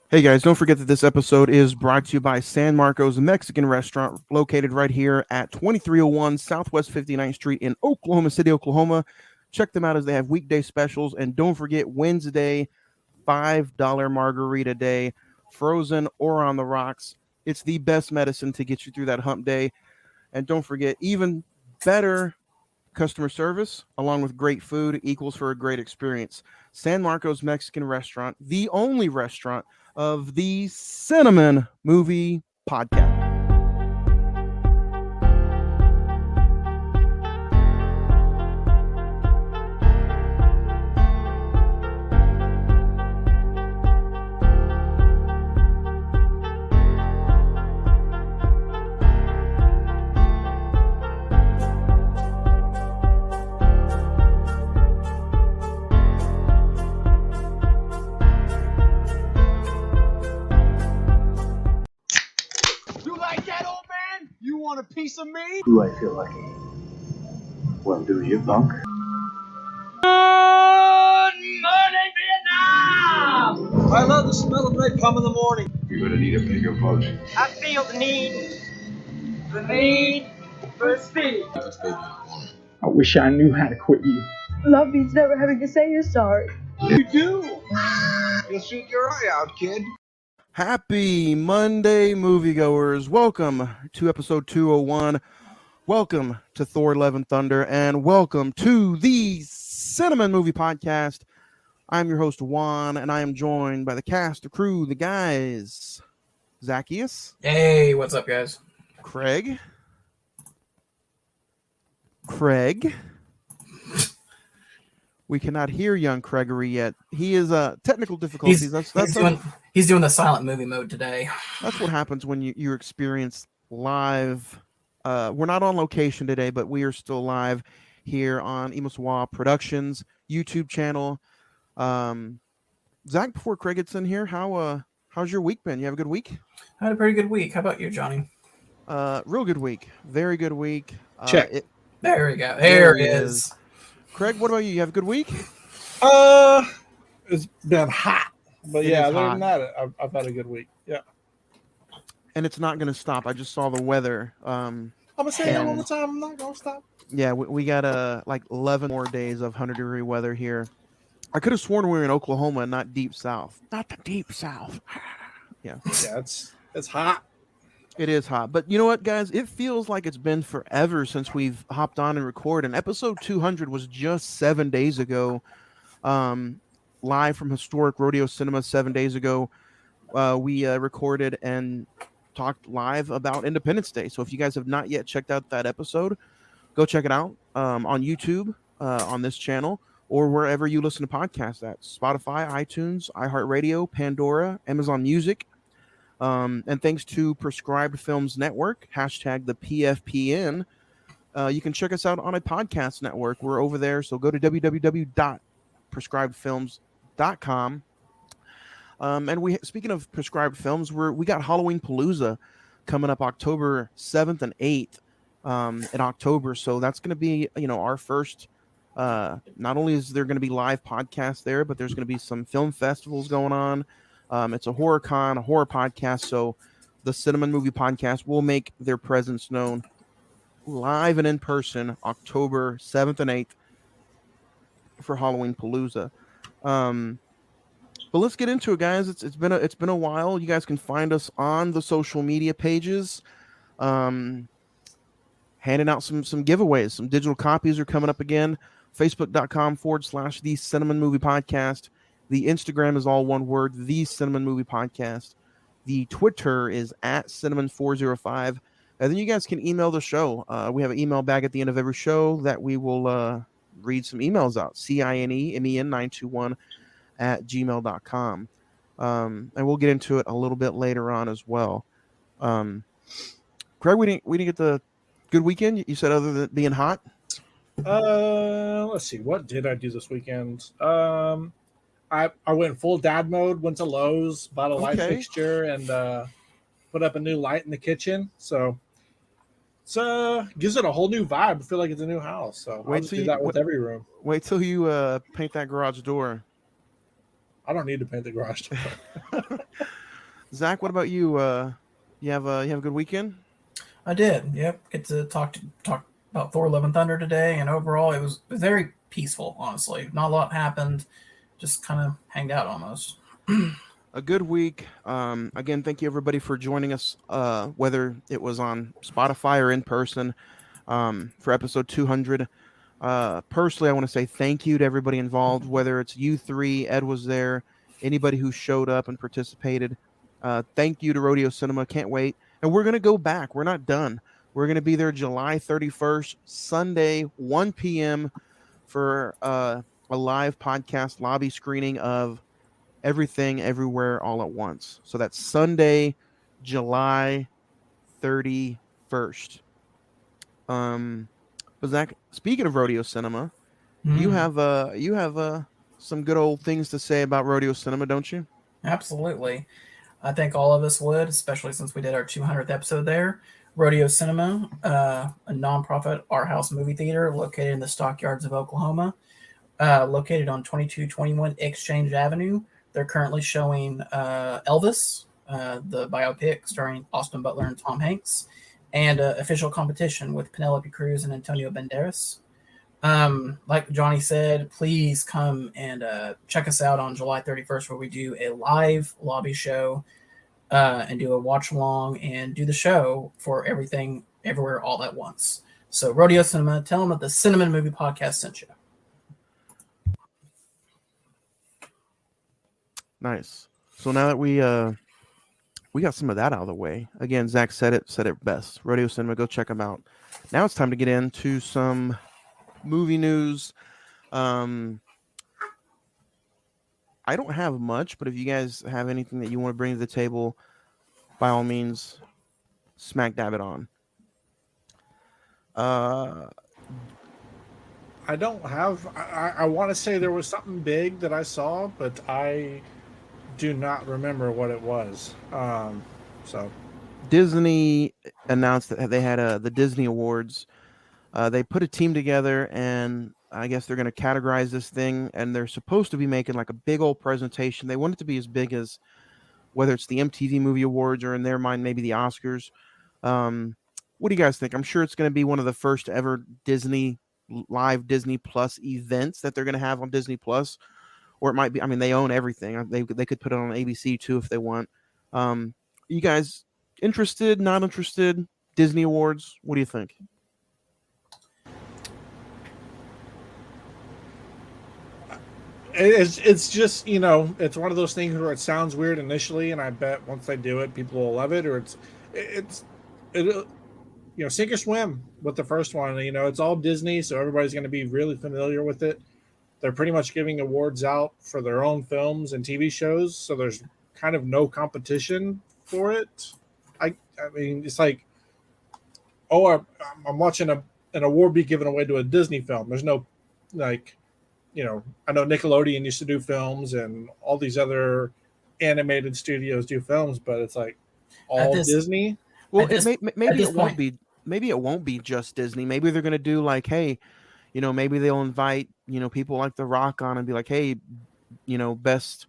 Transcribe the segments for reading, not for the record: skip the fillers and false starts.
Hey guys, don't forget that this episode is brought to you by San Marcos Mexican Restaurant, located right here at 2301 Southwest 59th Street in Oklahoma City, Oklahoma. Check them out as they have weekday specials. And don't forget Wednesday, $5 margarita day, frozen or on the rocks. It's the best medicine to get you through that hump day. And don't forget, even better customer service along with great food equals for a great experience. San Marcos Mexican Restaurant, the only restaurant of the Cine-Men movie podcast. Want a piece of me? Do I feel lucky? Well, do you, punk? Good morning, Vietnam! I love the smell of napalm in the morning. You're gonna need a bigger boat. I feel the need for speed. I wish I knew how to quit you. Love means never having to say you're sorry. You do. You'll shoot your eye out, kid. Happy Monday, moviegoers. Welcome to episode 201. Welcome to Thor: Love and Thunder, and welcome to the Cine-Men movie podcast. I'm your host, Juan, and I am joined by the cast, the crew, the guys. Zacchaeus. Hey, what's up, guys? Craig. We cannot hear young Gregory yet. He is technical difficulties. He's doing the silent movie mode today. That's what happens when you experience live. We're not on location today, but we are still live here on Imuswa Productions YouTube channel. Zach, before Craig gets in here, how's your week been? You have a good week? I had a pretty good week. How about you, Johnny? Real good week. Very good week. Check. There we go. There it is. Craig, what about you? You have a good week? It's been hot, but other than that, I've had a good week. Yeah, and it's not going to stop. I just saw the weather. I'm gonna say that all the time. I'm not gonna stop. Yeah, we got like 11 more days of 100-degree weather here. I could have sworn we were in Oklahoma, not deep south. Not the deep south. Yeah, it's hot. It is hot, but you know what, guys? It feels like it's been forever since we've hopped on and recorded. And episode 200 was just 7 days ago, live from historic Rodeo Cinema 7 days ago. We recorded and talked live about Independence Day. So if you guys have not yet checked out that episode, go check it out on YouTube, on this channel, or wherever you listen to podcasts at. Spotify, iTunes, iHeartRadio, Pandora, Amazon Music. And thanks to Prescribed Films Network, hashtag the PFPN, you can check us out on a podcast network. We're over there, so go to www.prescribedfilms.com. And speaking of Prescribed Films, we got Halloween Palooza coming up October 7th and 8th in October. So that's going to be, our first. Not only is there going to be live podcasts there, but there's going to be some film festivals going on. It's a horror con, a horror podcast, so the Cine-Men movie podcast will make their presence known live and in person October 7th and 8th for Halloween Palooza. But let's get into it, guys. It's been a while. You guys can find us on the social media pages, handing out some giveaways. Some digital copies are coming up again. Facebook.com/the Cine-Men movie podcast. The Instagram is all one word, the Cine-Men movie podcast. The Twitter is at Cine-Men405. And then you guys can email the show. We have an email bag at the end of every show that we will read some emails out. CINEMEN921@gmail.com. And we'll get into it a little bit later on as well. Craig, we didn't get the good weekend. You said other than being hot? Let's see. What did I do this weekend? I went full dad mode, went to Lowe's, bought a light fixture, and put up a new light in the kitchen. So it gives it a whole new vibe. I feel like it's a new house. So I'll just do that with every room. Wait till you paint that garage door. I don't need to paint the garage door. Zach, what about you? You have a good weekend? I did. Yep. Get to talk about Thor: Love and Thunder today, and overall, it was very peaceful. Honestly, not a lot happened. Just kind of hanged out almost. A good week. Again, thank you everybody for joining us, whether it was on Spotify or in person, for episode 200. Personally, I want to say thank you to everybody involved, whether it's you three, Ed was there, anybody who showed up and participated. Thank you to Rodeo Cinema. Can't wait. And we're going to go back. We're not done. We're going to be there July 31st, Sunday, 1 p.m. for a live podcast lobby screening of Everything Everywhere All at Once. So that's Sunday, July 31st. But Zach, speaking of Rodeo Cinema, you have some good old things to say about Rodeo Cinema, don't you? Absolutely. I think all of us would, especially since we did our 200th episode there. Rodeo Cinema, a nonprofit art house movie theater located in the stockyards of Oklahoma, located on 2221 Exchange Avenue. They're currently showing Elvis, the biopic starring Austin Butler and Tom Hanks, and Official Competition with Penelope Cruz and Antonio Banderas. Like Johnny said, please come and check us out on July 31st, where we do a live lobby show and do a watch along and do the show for Everything Everywhere All at Once. So Rodeo Cinema, tell them that the Cine-Men Movie Podcast sent you. Nice. So now that we got some of that out of the way, again, Zach said it best. Rodeo Cinema, go check them out. Now it's time to get into some movie news. I don't have much, but if you guys have anything that you want to bring to the table, by all means, smack dab it on. I don't have. I want to say there was something big that I saw, but I do not remember what it was. So Disney announced that they had the Disney Awards. They put a team together, and I guess they're going to categorize this thing, and they're supposed to be making like a big old presentation. They want it to be as big as whether it's the MTV Movie Awards or in their mind maybe the Oscars. What do you guys think? I'm sure it's going to be one of the first ever live Disney Plus events that they're going to have on Disney Plus, or it might be. I mean, they own everything. They could put it on ABC too if they want. You guys interested? Not interested? Disney Awards? What do you think? it's just, it's one of those things where it sounds weird initially, and I bet once they do it, people will love it. Or it's sink or swim with the first one. It's all Disney, so everybody's going to be really familiar with it. They're pretty much giving awards out for their own films and TV shows, so there's kind of no competition for it. I mean, it's like, I'm watching an award be given away to a Disney film. There's no, I know Nickelodeon used to do films and all these other animated studios do films, but it's like all Disney. Well, maybe it won't be just Disney. Maybe they're going to do like, hey, maybe they'll invite, people like The Rock on and be like, hey, best,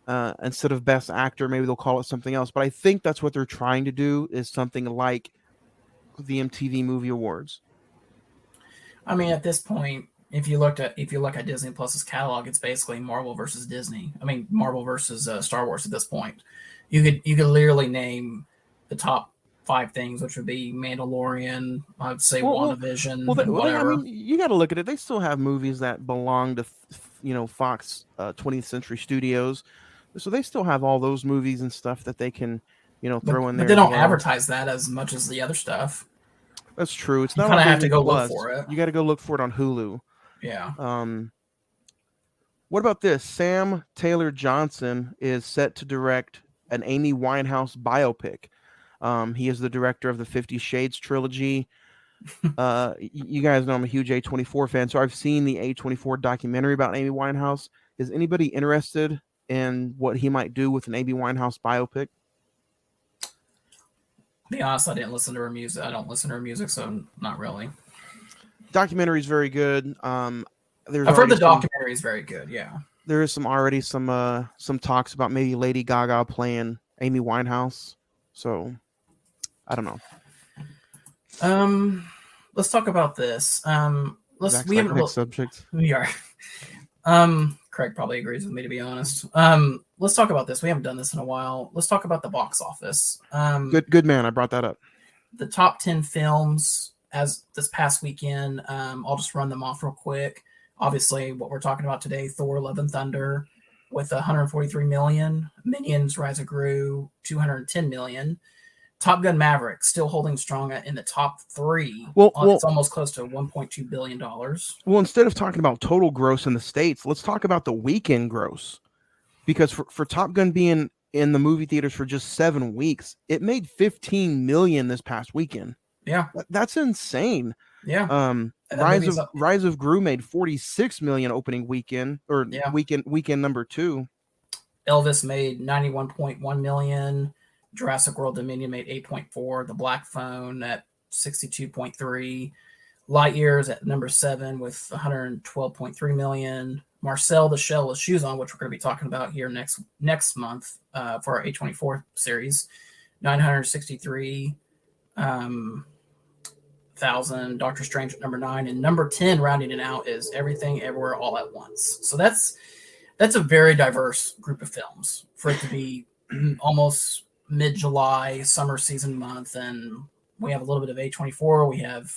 instead of best actor, maybe they'll call it something else. But I think that's what they're trying to do, is something like the MTV Movie Awards. I mean, at this point, if you look at Disney Plus's catalog, it's basically Marvel versus Disney. I mean, Marvel versus Star Wars at this point. You could literally name the top 5 things, which would be Mandalorian, I'd say WandaVision, whatever. I mean, you got to look at it. They still have movies that belong to, Fox 20th Century Studios. So they still have all those movies and stuff that they can, throw in there. But they don't advertise that as much as the other stuff. That's true. It's you not. You kind of have to go look for it. You got to go look for it on Hulu. Yeah. What about this? Sam Taylor Johnson is set to direct an Amy Winehouse biopic. He is the director of the 50 Shades trilogy. You guys know I'm a huge A24 fan, so I've seen the A24 documentary about Amy Winehouse. Is anybody interested in what he might do with an Amy Winehouse biopic? To be honest, I didn't listen to her music. I don't listen to her music, so not really. Documentary is very good. I've heard the documentary is very good. Yeah. there is some talks about maybe Lady Gaga playing Amy Winehouse. So I don't know. Let's talk about this. Zach's like, next subject. We are. Craig probably agrees with me, to be honest. Let's talk about this. We haven't done this in a while. Let's talk about the box office. Good man. I brought that up. The top 10 films as this past weekend. I'll just run them off real quick. Obviously, what we're talking about today, Thor: Love and Thunder, with 143 million. Minions: Rise of Gru, 210 million. Top Gun: Maverick still holding strong in the top 3. Well, it's almost close to $1.2 billion. Well, instead of talking about total gross in the States, let's talk about the weekend gross. Because for Top Gun being in the movie theaters for just 7 weeks, it made 15 million this past weekend. Yeah. That's insane. Yeah. Rise of Gru made 46 million opening weekend, or weekend number 2. Elvis made 91.1 million. Jurassic World Dominion made 8.4. The Black Phone at 62.3. Lightyears at number 7 with 112.3 million. Marcel the Shell with Shoes On, which we're going to be talking about here next month for our A24 series, 963 thousand. Doctor Strange at number 9, and number 10, rounding it out, is Everything Everywhere All at Once. So that's a very diverse group of films for it to be almost mid-July, summer season month, and we have a little bit of A24, we have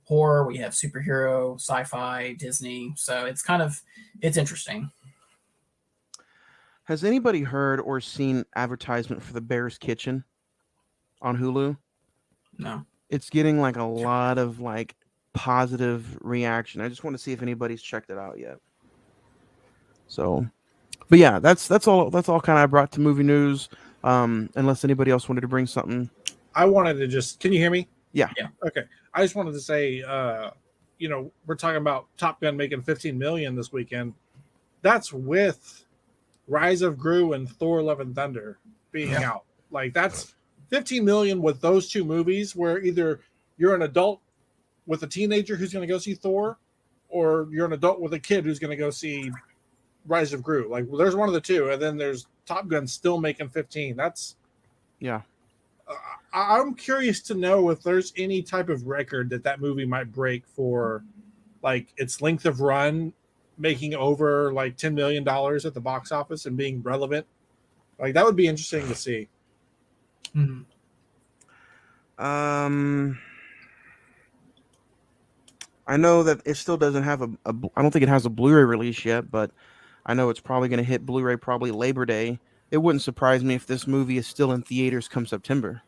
horror, we have superhero, sci-fi, Disney. So it's interesting. Has anybody heard or seen advertisement for the Bear's Kitchen on Hulu? No. It's getting like a lot of like positive reaction. I just want to see if anybody's checked it out yet. So, but yeah, that's all kind of I brought to movie news. Unless anybody else wanted to bring something. I wanted to just, can you hear me? Yeah. Okay. I just wanted to say, we're talking about Top Gun making 15 million this weekend. That's with Rise of Gru and Thor: Love and Thunder being out. Like, that's 15 million with those two movies, where either you're an adult with a teenager who's going to go see Thor, or you're an adult with a kid who's going to go see Rise of Gru. Like, well, there's one of the two, and then there's Top Gun still making 15. That's I'm curious to know if there's any type of record that movie might break for, like, its length of run, making over like $10 million at the box office and being relevant. Like, that would be interesting to see. Mm-hmm. I know that it still doesn't have I don't think it has a Blu-ray release yet, but I know it's probably going to hit Blu-ray probably Labor Day. It wouldn't surprise me if this movie is still in theaters come September.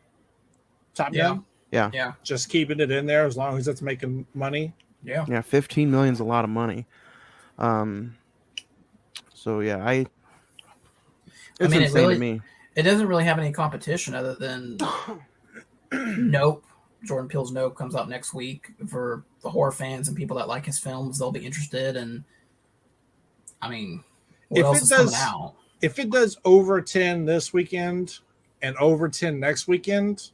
Top Gun? Yeah. Just keeping it in there as long as it's making money. Yeah. Yeah, 15 million is a lot of money. So yeah, it's insane to me. It doesn't really have any competition other than Nope. Jordan Peele's Nope comes out next week. For the horror fans and people that like his films, they'll be interested. And I mean, what else is coming out? If it does over 10 this weekend and over 10 next weekend,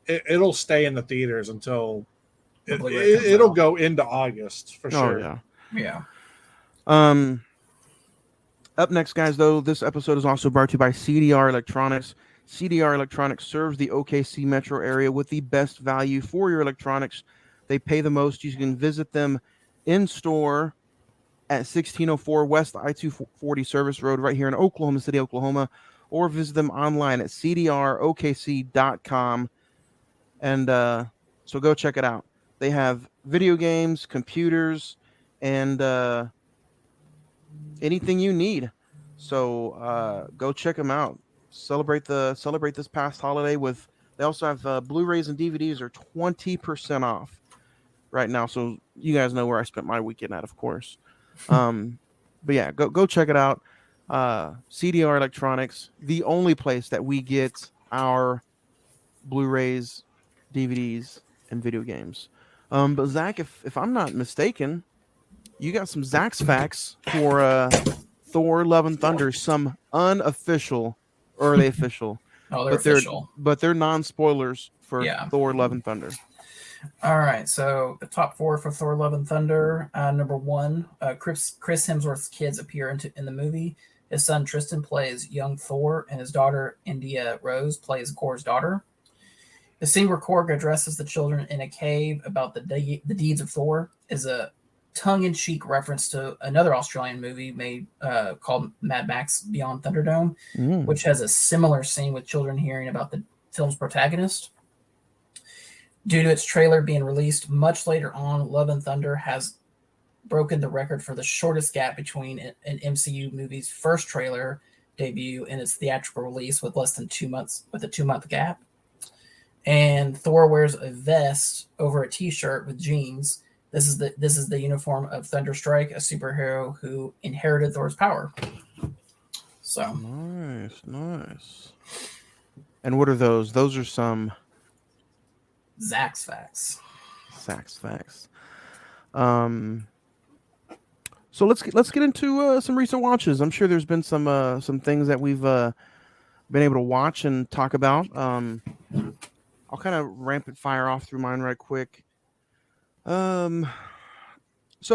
it'll stay in the theaters until it'll go into August for sure. Oh, yeah. Up next, guys, though, this episode is also brought to you by CDR Electronics. CDR Electronics serves the OKC metro area with the best value for your electronics. They pay the most. You can visit them in store at 1604 West I-240 Service Road right here in Oklahoma City, Oklahoma, or visit them online at cdrokc.com. And so go check it out. They have video games, computers, and anything you need. So go check them out. Celebrate this past holiday with. They also have Blu-rays and DVDs are 20% off right now. So you guys know where I spent my weekend at, of course. But yeah, go check it out. CDR Electronics, the only place that we get our Blu-rays, DVDs, and video games. But Zach, if I'm not mistaken, you got some Zach's facts for Thor: Love and Thunder, some unofficial, or are they official? Oh, they're official. But they're non-spoilers for Thor: Love and Thunder. All right, so the top four for Thor: Love and Thunder. Number one, Chris Hemsworth's kids appear in the movie. His son Tristan plays young Thor, and his daughter India Rose plays Gor's daughter. The scene where Korg addresses the children in a cave about the deeds of Thor is a tongue-in-cheek reference to another Australian movie made called Mad Max Beyond Thunderdome, which has a similar scene with children hearing about the film's protagonist. Due to its trailer being released much later on, Love and Thunder has broken the record for the shortest gap between an MCU movie's first trailer debut and its theatrical release, with less than 2 months, with a 2 month gap. And Thor wears a vest over a t-shirt with jeans. This is the uniform of Thunderstrike, a superhero who inherited Thor's power. So nice. And what are those? Those are some Zach's facts. So let's get into some recent watches. I'm sure there's been some things that we've been able to watch and talk about. I'll kind of rapid fire off through mine right quick. So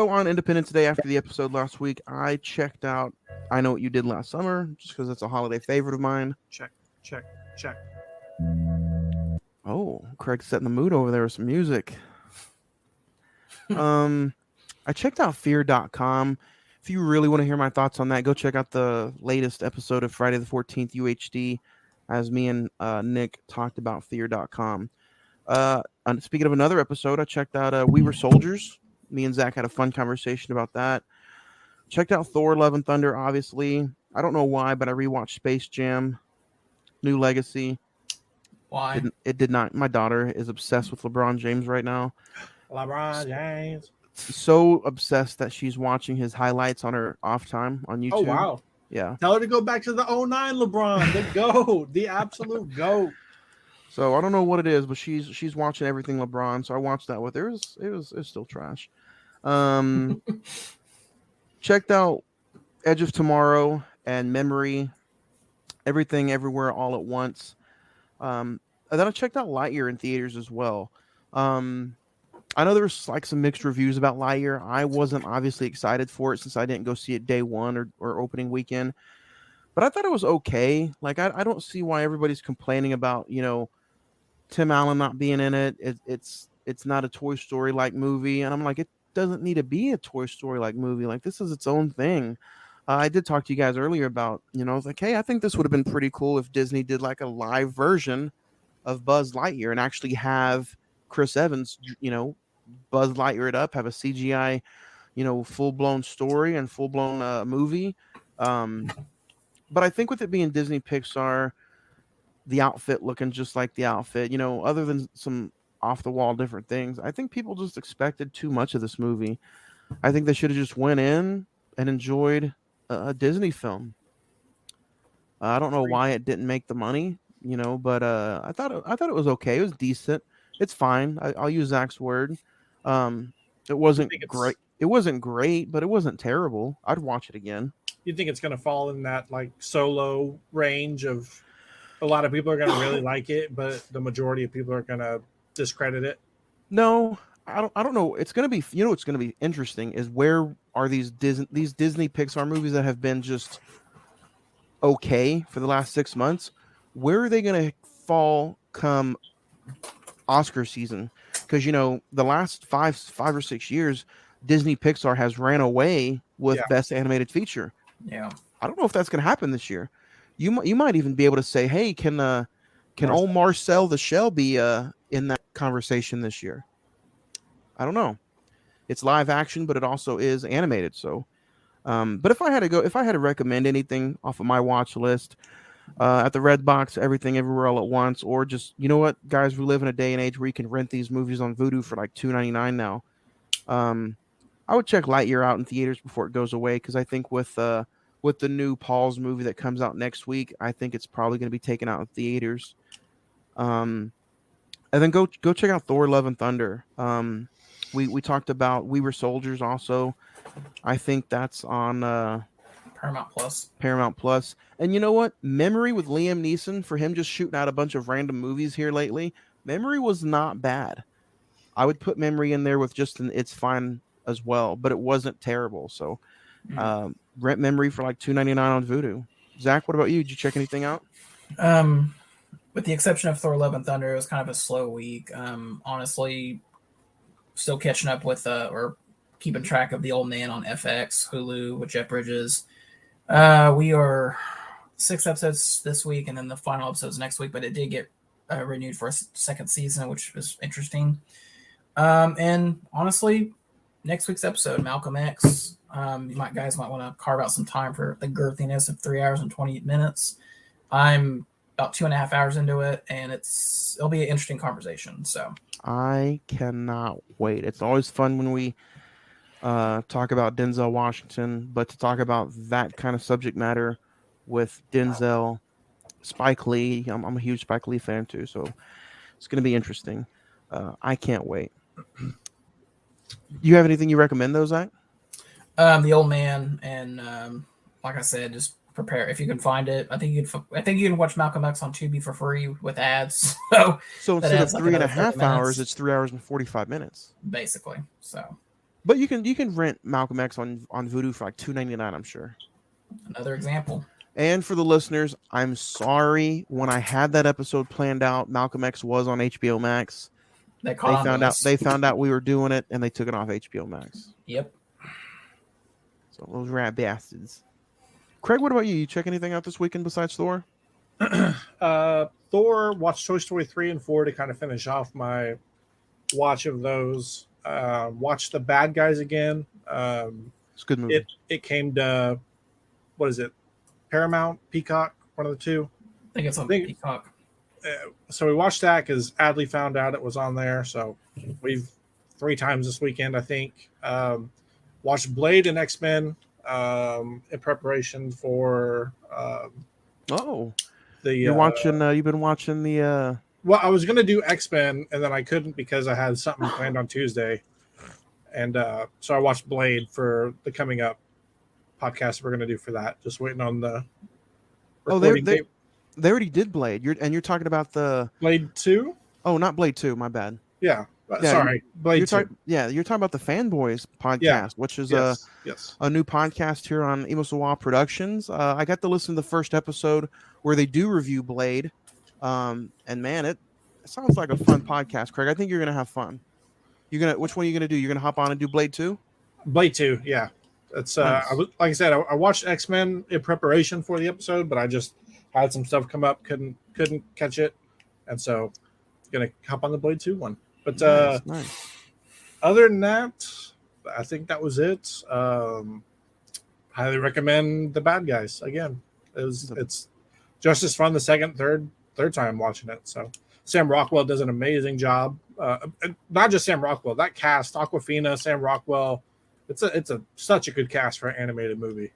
on Independence Day, after the episode last week, I checked out I Know What You Did Last Summer, just because it's a holiday favorite of mine. Check. Oh, Craig's setting the mood over there with some music. I checked out fear.com. If you really want to hear my thoughts on that, go check out the latest episode of Friday the 14th UHD, as me and Nick talked about fear.com. Speaking of another episode, I checked out We Were Soldiers. Me and Zach had a fun conversation about that. Checked out Thor: Love and Thunder, obviously. I don't know why, but I rewatched Space Jam: New Legacy. Why? It did not. My daughter is obsessed with LeBron James right now. LeBron James. So obsessed that she's watching his highlights on her off time on YouTube. Oh, wow. Yeah. Tell her to go back to the 09 LeBron, the GOAT, the absolute GOAT. So I don't know what it is, but she's watching everything LeBron. So I watched that with her. It was still trash. Checked out Edge of Tomorrow and Memory, Everything Everywhere All at Once. And then I checked out Lightyear in theaters as well. I know there was like some mixed reviews about Lightyear. I wasn't obviously excited for it since I didn't go see it day one or opening weekend. But I thought it was okay. Like I don't see why everybody's complaining about, Tim Allen not being in it. It's not a Toy Story like movie. And I'm like, it doesn't need to be a Toy Story like movie. Like this is its own thing. I did talk to you guys earlier about, I was like, hey, I think this would have been pretty cool if Disney did like a live version of Buzz Lightyear and actually have Chris Evans, Buzz Lightyear it up, have a CGI, full-blown story and full-blown movie. But I think with it being Disney Pixar, the outfit looking just like the outfit, other than some off-the-wall different things, I think people just expected too much of this movie. I think they should have just went in and enjoyed a Disney film. I don't know why it didn't make the money, but I thought it was okay. It was decent. It's fine. I'll use Zach's word. It wasn't great. It wasn't great, but it wasn't terrible. I'd watch it again. You think it's going to fall in that like Solo range of a lot of people are going to really like it, but the majority of people are going to discredit it? No, I don't know. It's going to be, what's going to be interesting is where are these Disney Pixar movies that have been just okay for the last 6 months? Where are they going to fall come Oscar season? Because the last five or 6 years, Disney Pixar has ran away with Best Animated Feature. Yeah, I don't know if that's going to happen this year. You might even be able to say, hey, can old Marcel the Shell be in that conversation this year? I don't know. It's live action, but it also is animated. So, but if I had to recommend anything off of my watch list, at the Redbox, Everything Everywhere All at Once, or just, you know what, guys, we live in a day and age where you can rent these movies on Vudu for like $2.99 now. I would check Lightyear out in theaters before it goes away, because I think with the new Paul's movie that comes out next week, I think it's probably going to be taken out in theaters. And then go check out Thor: Love and Thunder. We talked about We Were Soldiers also. I think that's on Paramount Plus. And you know what? Memory with Liam Neeson, for him just shooting out a bunch of random movies here lately, Memory was not bad. I would put Memory in there with just an It's Fine as well, but it wasn't terrible. So rent Memory for like $2.99 on Vudu. Zach, what about you? Did you check anything out? With the exception of Thor: Love and Thunder, it was kind of a slow week. Honestly, still catching up with or keeping track of The Old Man on FX, Hulu with Jeff Bridges. We are 6 episodes this week, and then the final episodes next week. But it did get renewed for a second season, which was interesting. And honestly, next week's episode, Malcolm X. Guys might want to carve out some time for the girthiness of 3 hours and 20 minutes. I'm about 2.5 hours into it, and it'll be an interesting conversation. So I cannot wait. It's always fun when we talk about Denzel Washington, but to talk about that kind of subject matter with Denzel, Spike Lee, I'm a huge Spike Lee fan too, so it's going to be interesting. I can't wait. You have anything you recommend though, Zach? The Old Man, and like I said, just prepare if you can find it. I think you can watch Malcolm X on Tubi for free with ads. So instead of 3.5 hours, it's 3 hours and 45 minutes, basically. So, but you can rent Malcolm X on Vudu for like $2.99, I'm sure. Another example. And for the listeners, I'm sorry, when I had that episode planned out, Malcolm X was on HBO Max. They found out we were doing it, and they took it off HBO Max. Yep. So those rat bastards. Craig, what about you? You check anything out this weekend besides Thor? Thor, watched Toy Story 3 and 4 to kind of finish off my watch of those. Watched The Bad Guys again. It's a good movie. It came to, what is it? Paramount, Peacock, one of the two. I think it's on Peacock. So we watched that because Adley found out it was on there. So we've 3 times this weekend, I think. Watched Blade and X-Men in preparation for you've been watching the well, I was gonna do X-Men and then I couldn't because I had something planned on Tuesday, and so I watched Blade for the coming up podcast we're gonna do for that. Just waiting on the recording. They already did Blade. You're talking about the Blade 2? Oh, not Blade 2, my bad. Yeah. Sorry, Blade 2. You're talking about the Fanboys podcast, which is a new podcast here on Imosawa Productions. I got to listen to the first episode where they do review Blade, and man, it sounds like a fun podcast, Craig. I think you're gonna have fun. Which one are you gonna do? You're gonna hop on and do Blade 2? Blade 2, yeah. It's nice. Like I said, I watched X-Men in preparation for the episode, but I just had some stuff come up, couldn't catch it, and so gonna hop on the Blade 2 one. But nice. Other than that, I think that was it. Highly recommend The Bad Guys again. It's just as fun the second, third time watching it. So Sam Rockwell does an amazing job. Not just Sam Rockwell, that cast: Awkwafina, Sam Rockwell. It's such a good cast for an animated movie.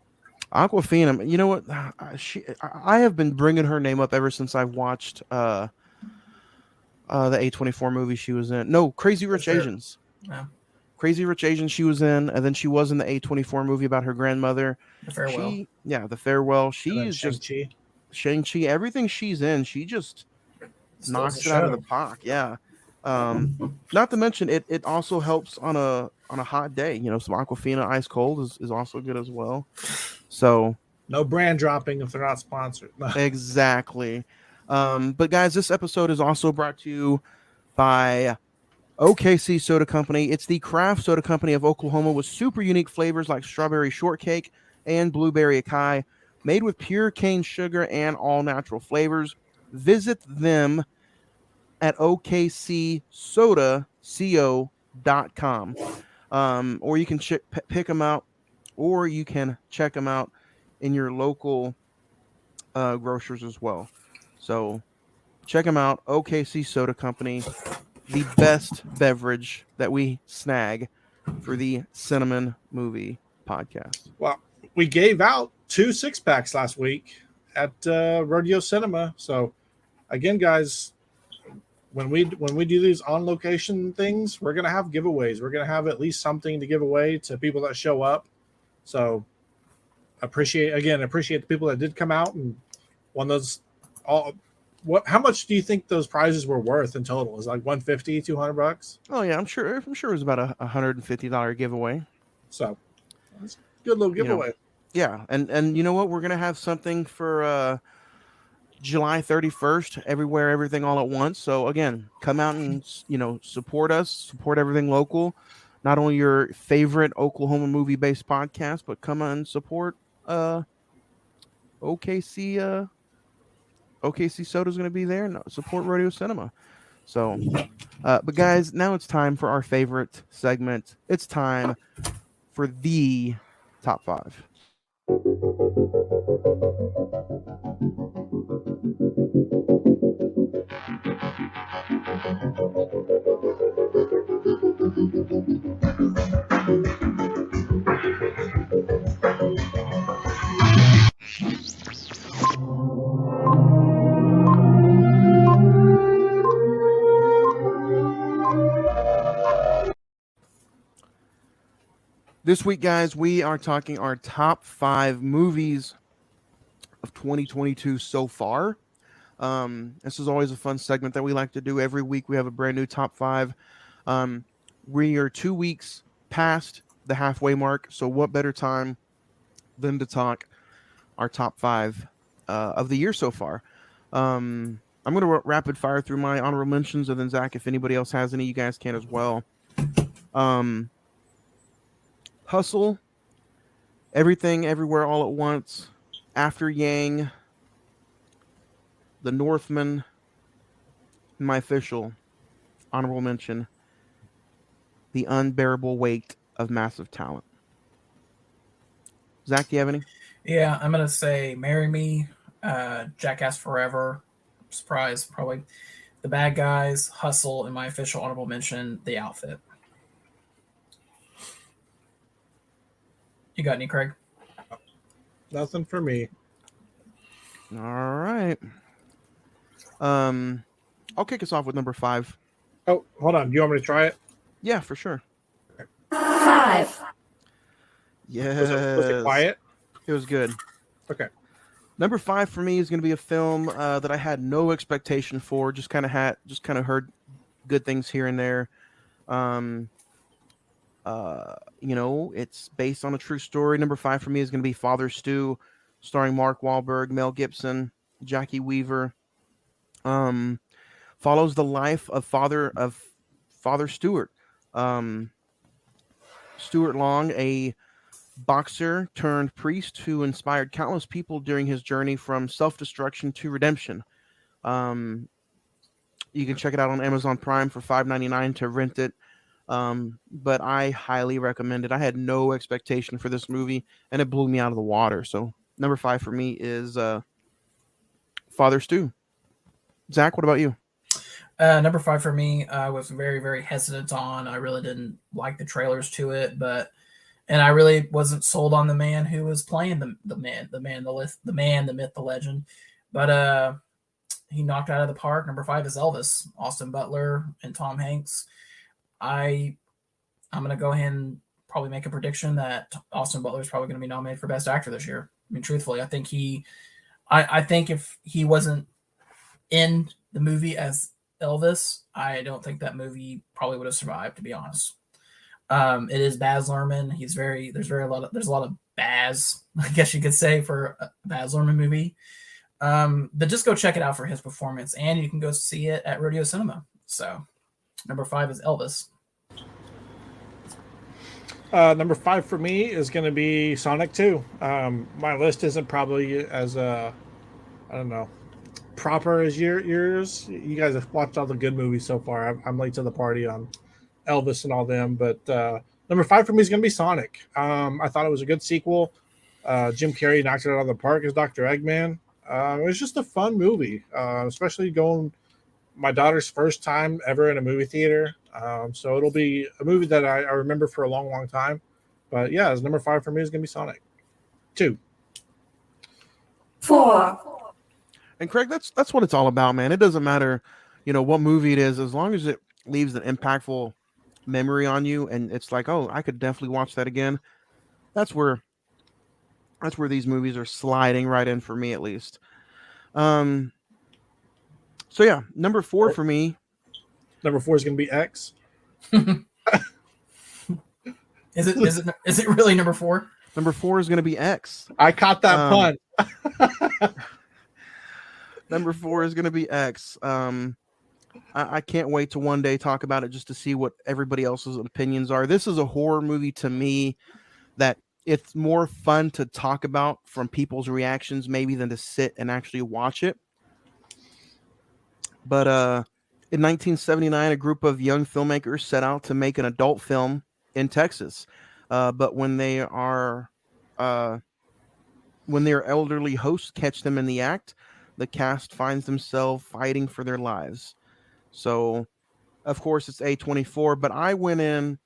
Awkwafina, you know what? I have been bringing her name up ever since I've watched the A24 movie she was in. No, Crazy Rich Asians. Yeah. Crazy Rich Asians she was in, and then she was in the A24 movie about her grandmother. The Farewell. The Farewell. She is Shang-Chi. Shang-Chi. Everything she's in, she just knocks it out of the park. Yeah. Not to mention it also helps on a hot day. You know, some Aquafina ice cold is also good as well. So no brand dropping if they're not sponsored. Exactly. But guys, this episode is also brought to you by OKC Soda Company. It's the craft soda company of Oklahoma with super unique flavors like strawberry shortcake and blueberry acai, made with pure cane sugar and all natural flavors. Visit them at okcsodaco.com. Or you can pick them out, or you can check them out in your local grocers as well. So check them out. OKC Soda Company, the best beverage that we snag for the Cine-Men movie podcast. Well, we gave out 2 6-packs last week at Rodeo Cinema. So again, guys, when we do these on location things, we're gonna have giveaways. We're gonna have at least something to give away to people that show up. So appreciate the people that did come out and won those. How much do you think those prizes were worth in total? Is it like 150, $200? Oh yeah, I'm sure it was about a $150 giveaway. So that's a good little You know, giveaway. yeah, and you know what? We're gonna have something for July 31st. Everywhere, everything, all at once. So again, come out and support us, support everything local. Not only your favorite Oklahoma movie based podcast, but come on and support OKC. OKC Soda's going to be there and support Rodeo Cinema. So, but guys, now it's time for our favorite segment. It's time for the top five. This week, guys, we are talking our top five movies of 2022 so far. This is always a fun segment that we like to do every week. We have a brand new top five. We are 2 weeks past the halfway mark, so what better time than to talk our top five of the year so far? I'm going to rapid fire through my honorable mentions, and then Zach, if anybody else has any, you guys can as well. Hustle, Everything, Everywhere, All at Once, After Yang, The Northman, my official honorable mention, The Unbearable Weight of Massive Talent. Zach, do you have any? Yeah, I'm gonna say "Marry Me," "Jackass Forever," surprise, probably "The Bad Guys," "Hustle," and my official honorable mention, "The Outfit." You got any, Craig? Nothing for me. All right. I'll kick us off with number five. Oh, hold on. Do you want me to try it? Yeah, for sure. 5. Yes. Was it quiet? It was good. Okay. Number five for me is going to be a film that I had no expectation for. Just kind of heard good things here and there. It's based on a true story. Number five for me is going to be Father Stu, starring Mark Wahlberg, Mel Gibson, Jackie Weaver. Follows the life of Father Stewart. Stuart Long, a boxer turned priest who inspired countless people during his journey from self-destruction to redemption. You can check it out on Amazon Prime for $5.99 to rent it. But I highly recommend it. I had no expectation for this movie, and it blew me out of the water. So number five for me is Father Stu. Zach, what about you? Number five for me, I was very, very hesitant on. I really didn't like the trailers to it, and I really wasn't sold on the man who was playing the myth, the legend. But he knocked out of the park. Number five is Elvis, Austin Butler, and Tom Hanks. I'm gonna go ahead and probably make a prediction that Austin Butler is probably going to be nominated for Best Actor this year. I mean, truthfully, I think I think if he wasn't in the movie as Elvis, I don't think that movie probably would have survived, to be honest. It is Baz Luhrmann. There's a lot of Baz, I guess you could say, for a Baz Luhrmann movie. But just go check it out for his performance, and you can go see it at Rodeo Cinema. So number five is Elvis. Number five for me is going to be Sonic 2. My list isn't probably as I don't know, proper as yours. You guys have watched all the good movies so far. I'm late to the party on Elvis and all them, but number five for me is going to be Sonic. I thought it was a good sequel. Jim Carrey knocked it out of the park as Dr. Eggman. It was just a fun movie, especially going my daughter's first time ever in a movie theater. So it'll be a movie that I remember for a long, long time. But yeah, it's number five for me is going to be Sonic 2. 4. And Craig, that's what it's all about, man. It doesn't matter, what movie it is, as long as it leaves an impactful memory on you, and it's like, oh, I could definitely watch that again. That's where these movies are sliding right in for me, at least. So yeah, number 4 for me. Number 4 is going to be X. Is it really number 4? Number 4 is going to be X. I caught that pun. Number 4 is going to be X. I can't wait to one day talk about it just to see what everybody else's opinions are. This is a horror movie to me that it's more fun to talk about from people's reactions maybe than to sit and actually watch it. But in 1979, a group of young filmmakers set out to make an adult film in Texas. But when their elderly hosts catch them in the act, the cast finds themselves fighting for their lives. So, of course, it's A24, but I went in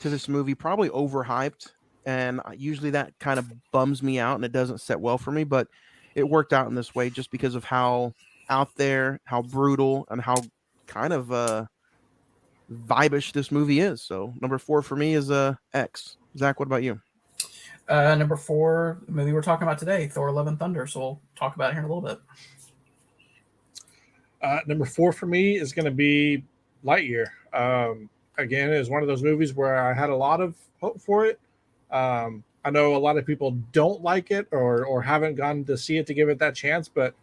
to this movie probably overhyped, and usually that kind of bums me out and it doesn't set well for me, but it worked out in this way just because of how out there, how brutal, and how kind of vibish this movie is. So number 4 for me is X. Zach, what about you? Number 4, the movie we're talking about today, Thor: Love and Thunder. So we'll talk about it here in a little bit. Number 4 for me is going to be Lightyear. Again, it was one of those movies where I had a lot of hope for it. I know a lot of people don't like it or haven't gone to see it to give it that chance, but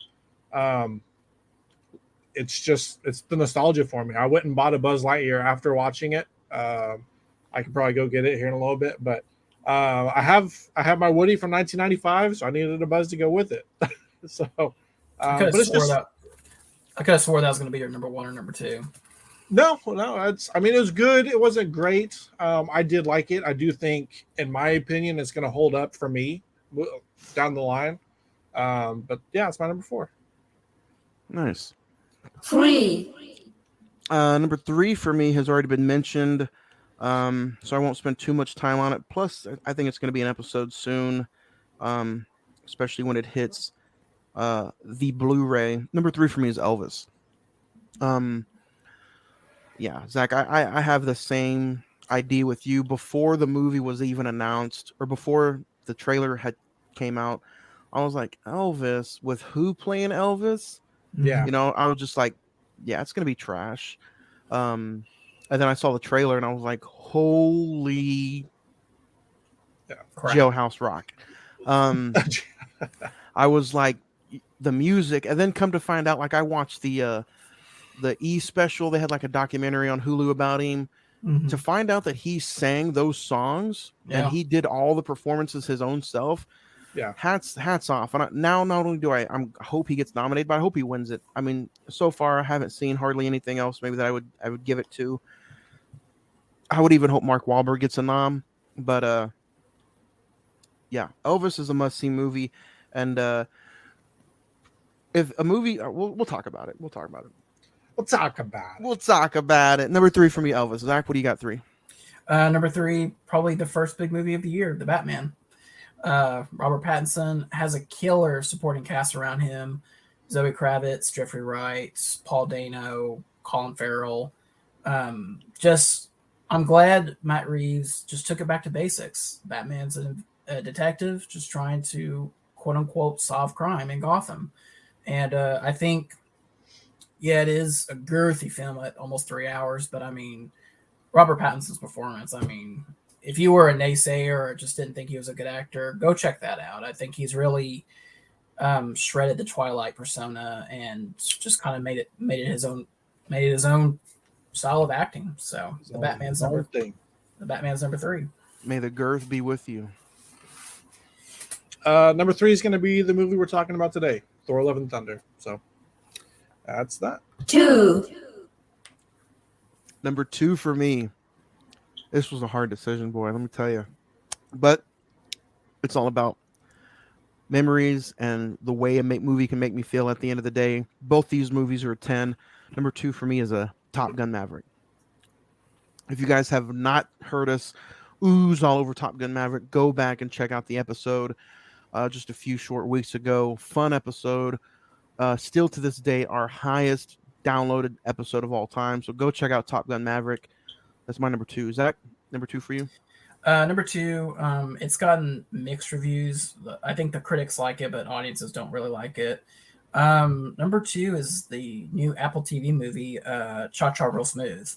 it's the nostalgia for me. I went and bought a Buzz Lightyear after watching it. I can probably go get it here in a little bit, but I have my Woody from 1995, so I needed a Buzz to go with it. So, I could have swore that was going to be your number 1 or number 2. No. It was good. It wasn't great. I did like it. I do think, in my opinion, it's going to hold up for me down the line. But yeah, it's my number 4. Nice. 3, Number 3 for me has already been mentioned, so I won't spend too much time on it. Plus, I think it's going to be an episode soon, especially when it hits the Blu-ray. Number 3 for me is Elvis. Yeah, Zach, I have the same idea with you. Before the movie was even announced, or before the trailer had came out, I was like, Elvis, with who playing Elvis? Yeah. You know, I was just like, yeah, it's gonna be trash. And then I saw the trailer and I was like, holy Jailhouse Rock. I was like, the music, and then come to find out, like, I watched the E special. They had like a documentary on Hulu about him. Mm-hmm. To find out that he sang those songs and he did all the performances his own self. Yeah, hats off. And now not only do I hope he gets nominated, but I hope he wins it. I mean, so far I haven't seen hardly anything else maybe that I would give it to. I would even hope Mark Wahlberg gets a nom, but yeah, Elvis is a must-see movie, and if a movie, we'll talk about it. We'll talk about it. Number 3 for me, Elvis. Zach, what do you got? 3. Number 3, probably the first big movie of the year, The Batman. Robert Pattinson has a killer supporting cast around him. Zoe Kravitz, Jeffrey Wright, Paul Dano, Colin Farrell. I'm glad Matt Reeves just took it back to basics. Batman's a detective just trying to, quote unquote, solve crime in Gotham. And I think, yeah, it is a girthy film at almost 3 hours, but I mean, Robert Pattinson's performance, I mean, if you were a naysayer or just didn't think he was a good actor, go check that out. I think he's really shredded the Twilight persona and just kind of made it his own style of acting. So the Batman's number 3. May the girth be with you. Number 3 is going to be the movie we're talking about today, Thor: Love and Thunder. So that's that. 2, Number 2 for me. This was a hard decision, boy, let me tell you. But it's all about memories and the way a movie can make me feel at the end of the day. Both these movies are a 10. Number 2 for me is a Top Gun Maverick. If you guys have not heard us ooze all over Top Gun Maverick, go back and check out the episode just a few short weeks ago. Fun episode. Still to this day, our highest downloaded episode of all time. So go check out Top Gun Maverick. That's my number 2. Zach, number 2 for you? Number 2, it's gotten mixed reviews. I think the critics like it, but audiences don't really like it. Number 2 is the new Apple TV movie, Cha Cha Real Smooth,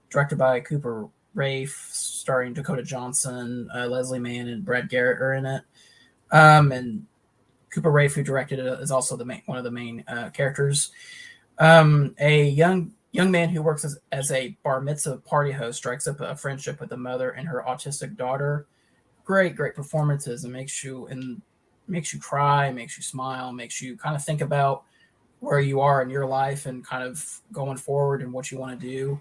directed by Cooper Rafe, starring Dakota Johnson, Leslie Mann, and Brad Garrett are in it. And Cooper Rafe, who directed it, is also one of the main characters. A young man who works as a bar mitzvah party host strikes up a friendship with the mother and her autistic daughter. Great performances, and makes you cry, makes you smile, makes you kind of think about where you are in your life and kind of going forward and what you want to do.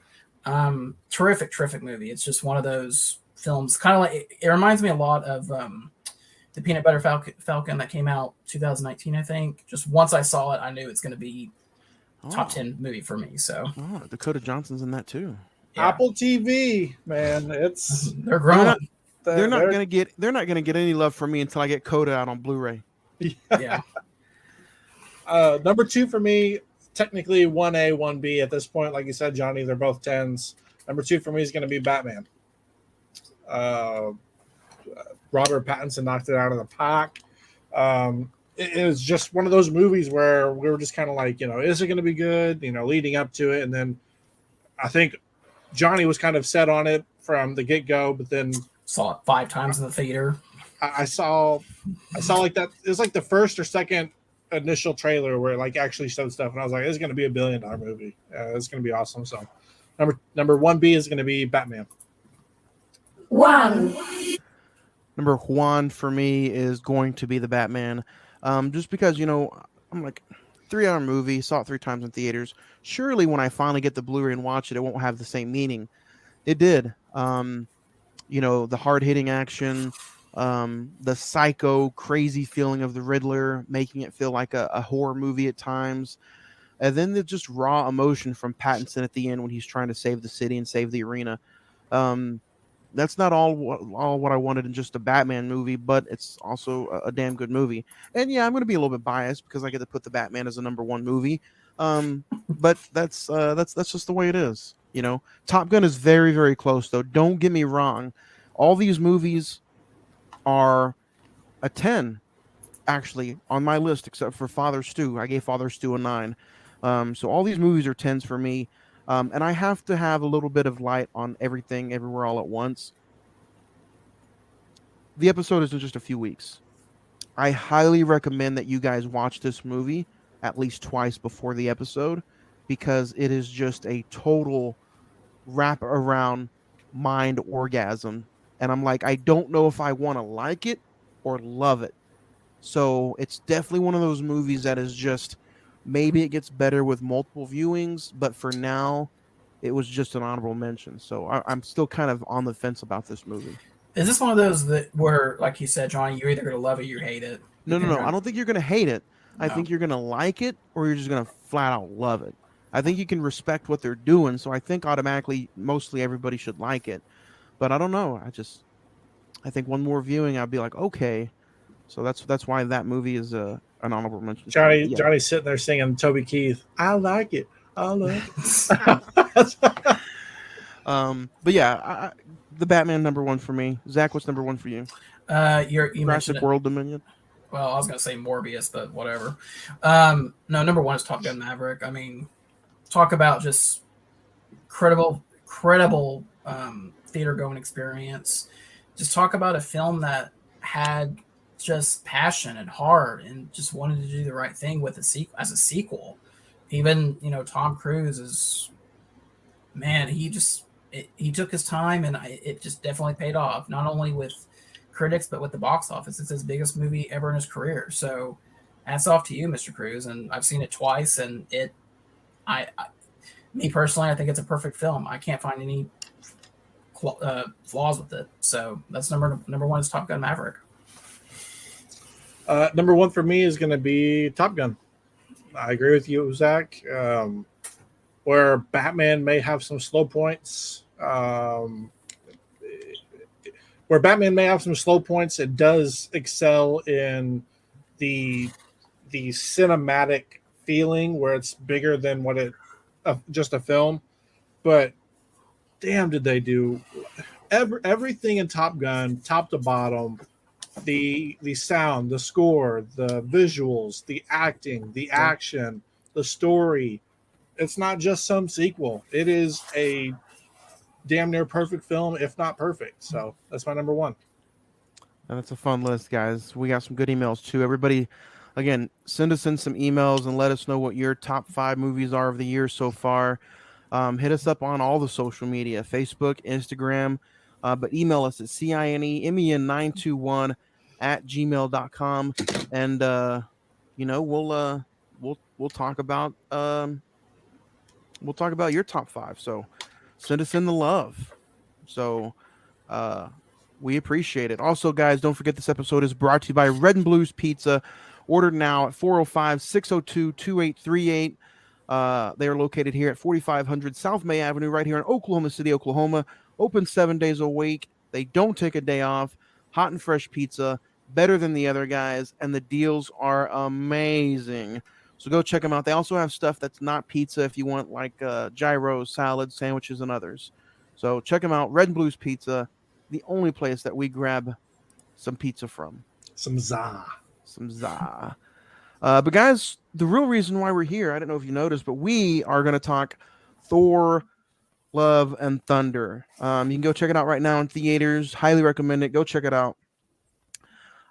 Terrific movie. It's just one of those films, kind of like it reminds me a lot of the Peanut Butter Falcon that came out 2019, I think. Just once I saw it, I knew it's going to be top 10 movie for me. So Dakota Johnson's in that too. Yeah. Apple TV, man, it's they're growing. They're not gonna get any love from me until I get Coda out on Blu-ray. Yeah. Number 2 for me, technically 1A, 1B at this point. Like you said, Johnny, they're both 10s. Number 2 for me is going to be Batman. Robert Pattinson knocked it out of the park. It was just one of those movies where we were just kind of like, is it going to be good? Leading up to it. And then I think Johnny was kind of set on it from the get-go, but then saw it 5 times in the theater. I saw like that. It was like the first or second initial trailer where it like actually showed stuff, and I was like, "It's going to be $1 billion movie. It's going to be awesome." So, number 1B is going to be Batman. 1. Number 1 for me is going to be the Batman, just because I'm like 3-hour movie, saw it 3 times in theaters. Surely, when I finally get the Blu-ray and watch it, it won't have the same meaning. It did. The hard-hitting action. The psycho crazy feeling of the Riddler, making it feel like a horror movie at times, and then the just raw emotion from Pattinson at the end when he's trying to save the city and save the arena. That's not all what I wanted in just a Batman movie, but it's also a damn good movie. And yeah, I'm going to be a little bit biased because I get to put the Batman as a number 1 movie, but that's just the way it is. Top Gun is very, very close though. Don't get me wrong, all these movies are a 10 actually on my list, except for Father Stew. I gave Father Stew a 9. So all these movies are 10s for me, and I have to have a little bit of light on Everything Everywhere All at Once. The episode is in just a few weeks. I highly recommend that you guys watch this movie at least twice before the episode, because it is just a total wrap around mind orgasm. And I'm like, I don't know if I want to like it or love it. So it's definitely one of those movies that is just, maybe it gets better with multiple viewings, but for now, it was just an honorable mention. So I'm still kind of on the fence about this movie. Is this one of those that where, like you said, Johnny, you're either going to love it or you hate it? No. I don't think you're going to hate it. No. I think you're going to like it, or you're just going to flat out love it. I think you can respect what they're doing. So I think automatically, mostly everybody should like it. But I don't know. I think one more viewing, I'd be like, okay. So that's why that movie is an honorable mention. Johnny's sitting there singing Toby Keith. I like it. I love it. But yeah, the Batman number 1 for me. Zach, what's number 1 for you? You Jurassic World Dominion. Well, I was going to say Morbius, but whatever. No, number 1 is Top Gun Maverick. I mean, talk about just credible theater going experience. Just talk about a film that had just passion and heart and just wanted to do the right thing with a sequel. Even Tom Cruise is, man, he took his time, and it just definitely paid off, not only with critics but with the box office. It's his biggest movie ever in his career. So hats off to you, Mr. Cruise. And I've seen it twice, and me personally, I think it's a perfect film. I can't find any flaws with it. So that's number 1 is Top Gun Maverick. Number 1 for me is going to be Top Gun. I agree with you, Zach. Where Batman may have some slow points, it does excel in the cinematic feeling, where it's bigger than what it just a film. But damn, did they do everything in Top Gun, top to bottom, the sound, the score, the visuals, the acting, the action, the story. It's not just some sequel. It is a damn near perfect film, if not perfect. So that's my number one. And that's a fun list, guys. We got some good emails too. Everybody, again, send us in some emails and let us know what your top 5 movies are of the year so far. Hit us up on all the social media, Facebook, Instagram, but email us at cinemen921 at gmail.com. And, we'll talk about, your top 5. So send us in the love. So, uh, we appreciate it. Also, guys, don't forget this episode is brought to you by Red and Blues Pizza. Order now at 405-602-2838. They are located here at 4500 South May Avenue, right here in Oklahoma City, Oklahoma. Open 7 days a week. They don't take a day off. Hot and fresh pizza, better than the other guys, and the deals are amazing. So go check them out. They also have stuff that's not pizza if you want, like gyros, salads, sandwiches, and others. So check them out. Red and Blues Pizza, the only place that we grab some pizza from. Some za. But guys, the real reason why we're here, I don't know if you noticed, but we are going to talk Thor, Love, and Thunder. You can go check it out right now in theaters. Highly recommend it. Go check it out.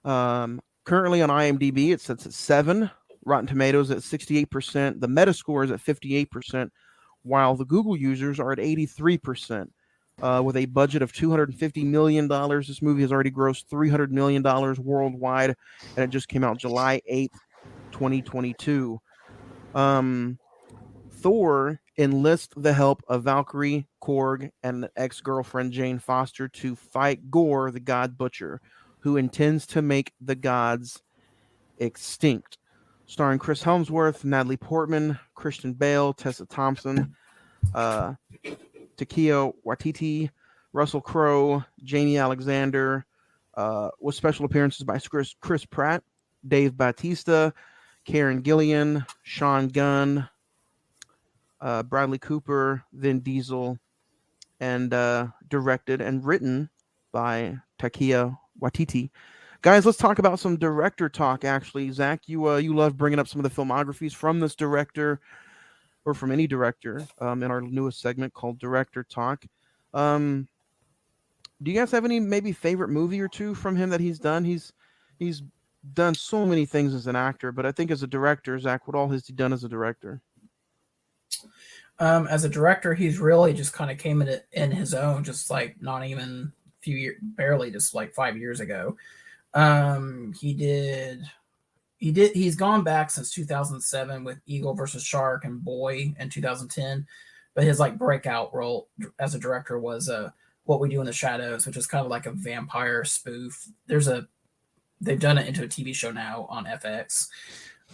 Currently on IMDb, it sits at 7. Rotten Tomatoes at 68%. The Metascore is at 58%, while the Google users are at 83%. With a budget of $250 million, this movie has already grossed $300 million worldwide, and it just came out July 8th, 2022. Thor enlists the help of Valkyrie, Korg, and ex-girlfriend Jane Foster to fight Gore, the God Butcher, who intends to make the gods extinct. Starring Chris Helmsworth, Natalie Portman, Christian Bale, Tessa Thompson, Taika Waititi, Russell Crowe, Jamie Alexander, with special appearances by Chris Pratt, Dave Bautista, Karen Gillian, Sean Gunn, Bradley Cooper, Vin Diesel, and directed and written by Taika Waititi. Guys, let's talk about some director talk, actually. Zach, you love bringing up some of the filmographies from this director, or from any director, in our newest segment called Director Talk. Do you guys have any maybe favorite movie or two from him that he's done? He's done so many things as an actor, but I think as a director, Zach, what all has he done as a director? As a director, he's really just kind of came in his own, just like not even a few years, barely just like 5 years ago. He's gone back since 2007 with Eagle versus Shark and Boy in 2010, but his like breakout role as a director was What We Do in the Shadows, which is kind of like a vampire spoof. They've done it into a TV show now on FX.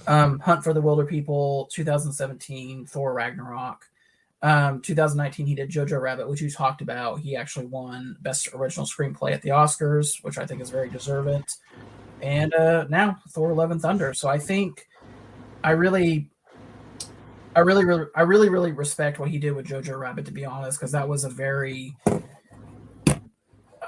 Hunt for the Wilder People, 2017, Thor Ragnarok. 2019, he did Jojo Rabbit, which you talked about. He actually won Best Original Screenplay at the Oscars, which I think is very deserving. And now Thor: Love and Thunder. So I think I really respect what he did with Jojo Rabbit, to be honest, because that was a very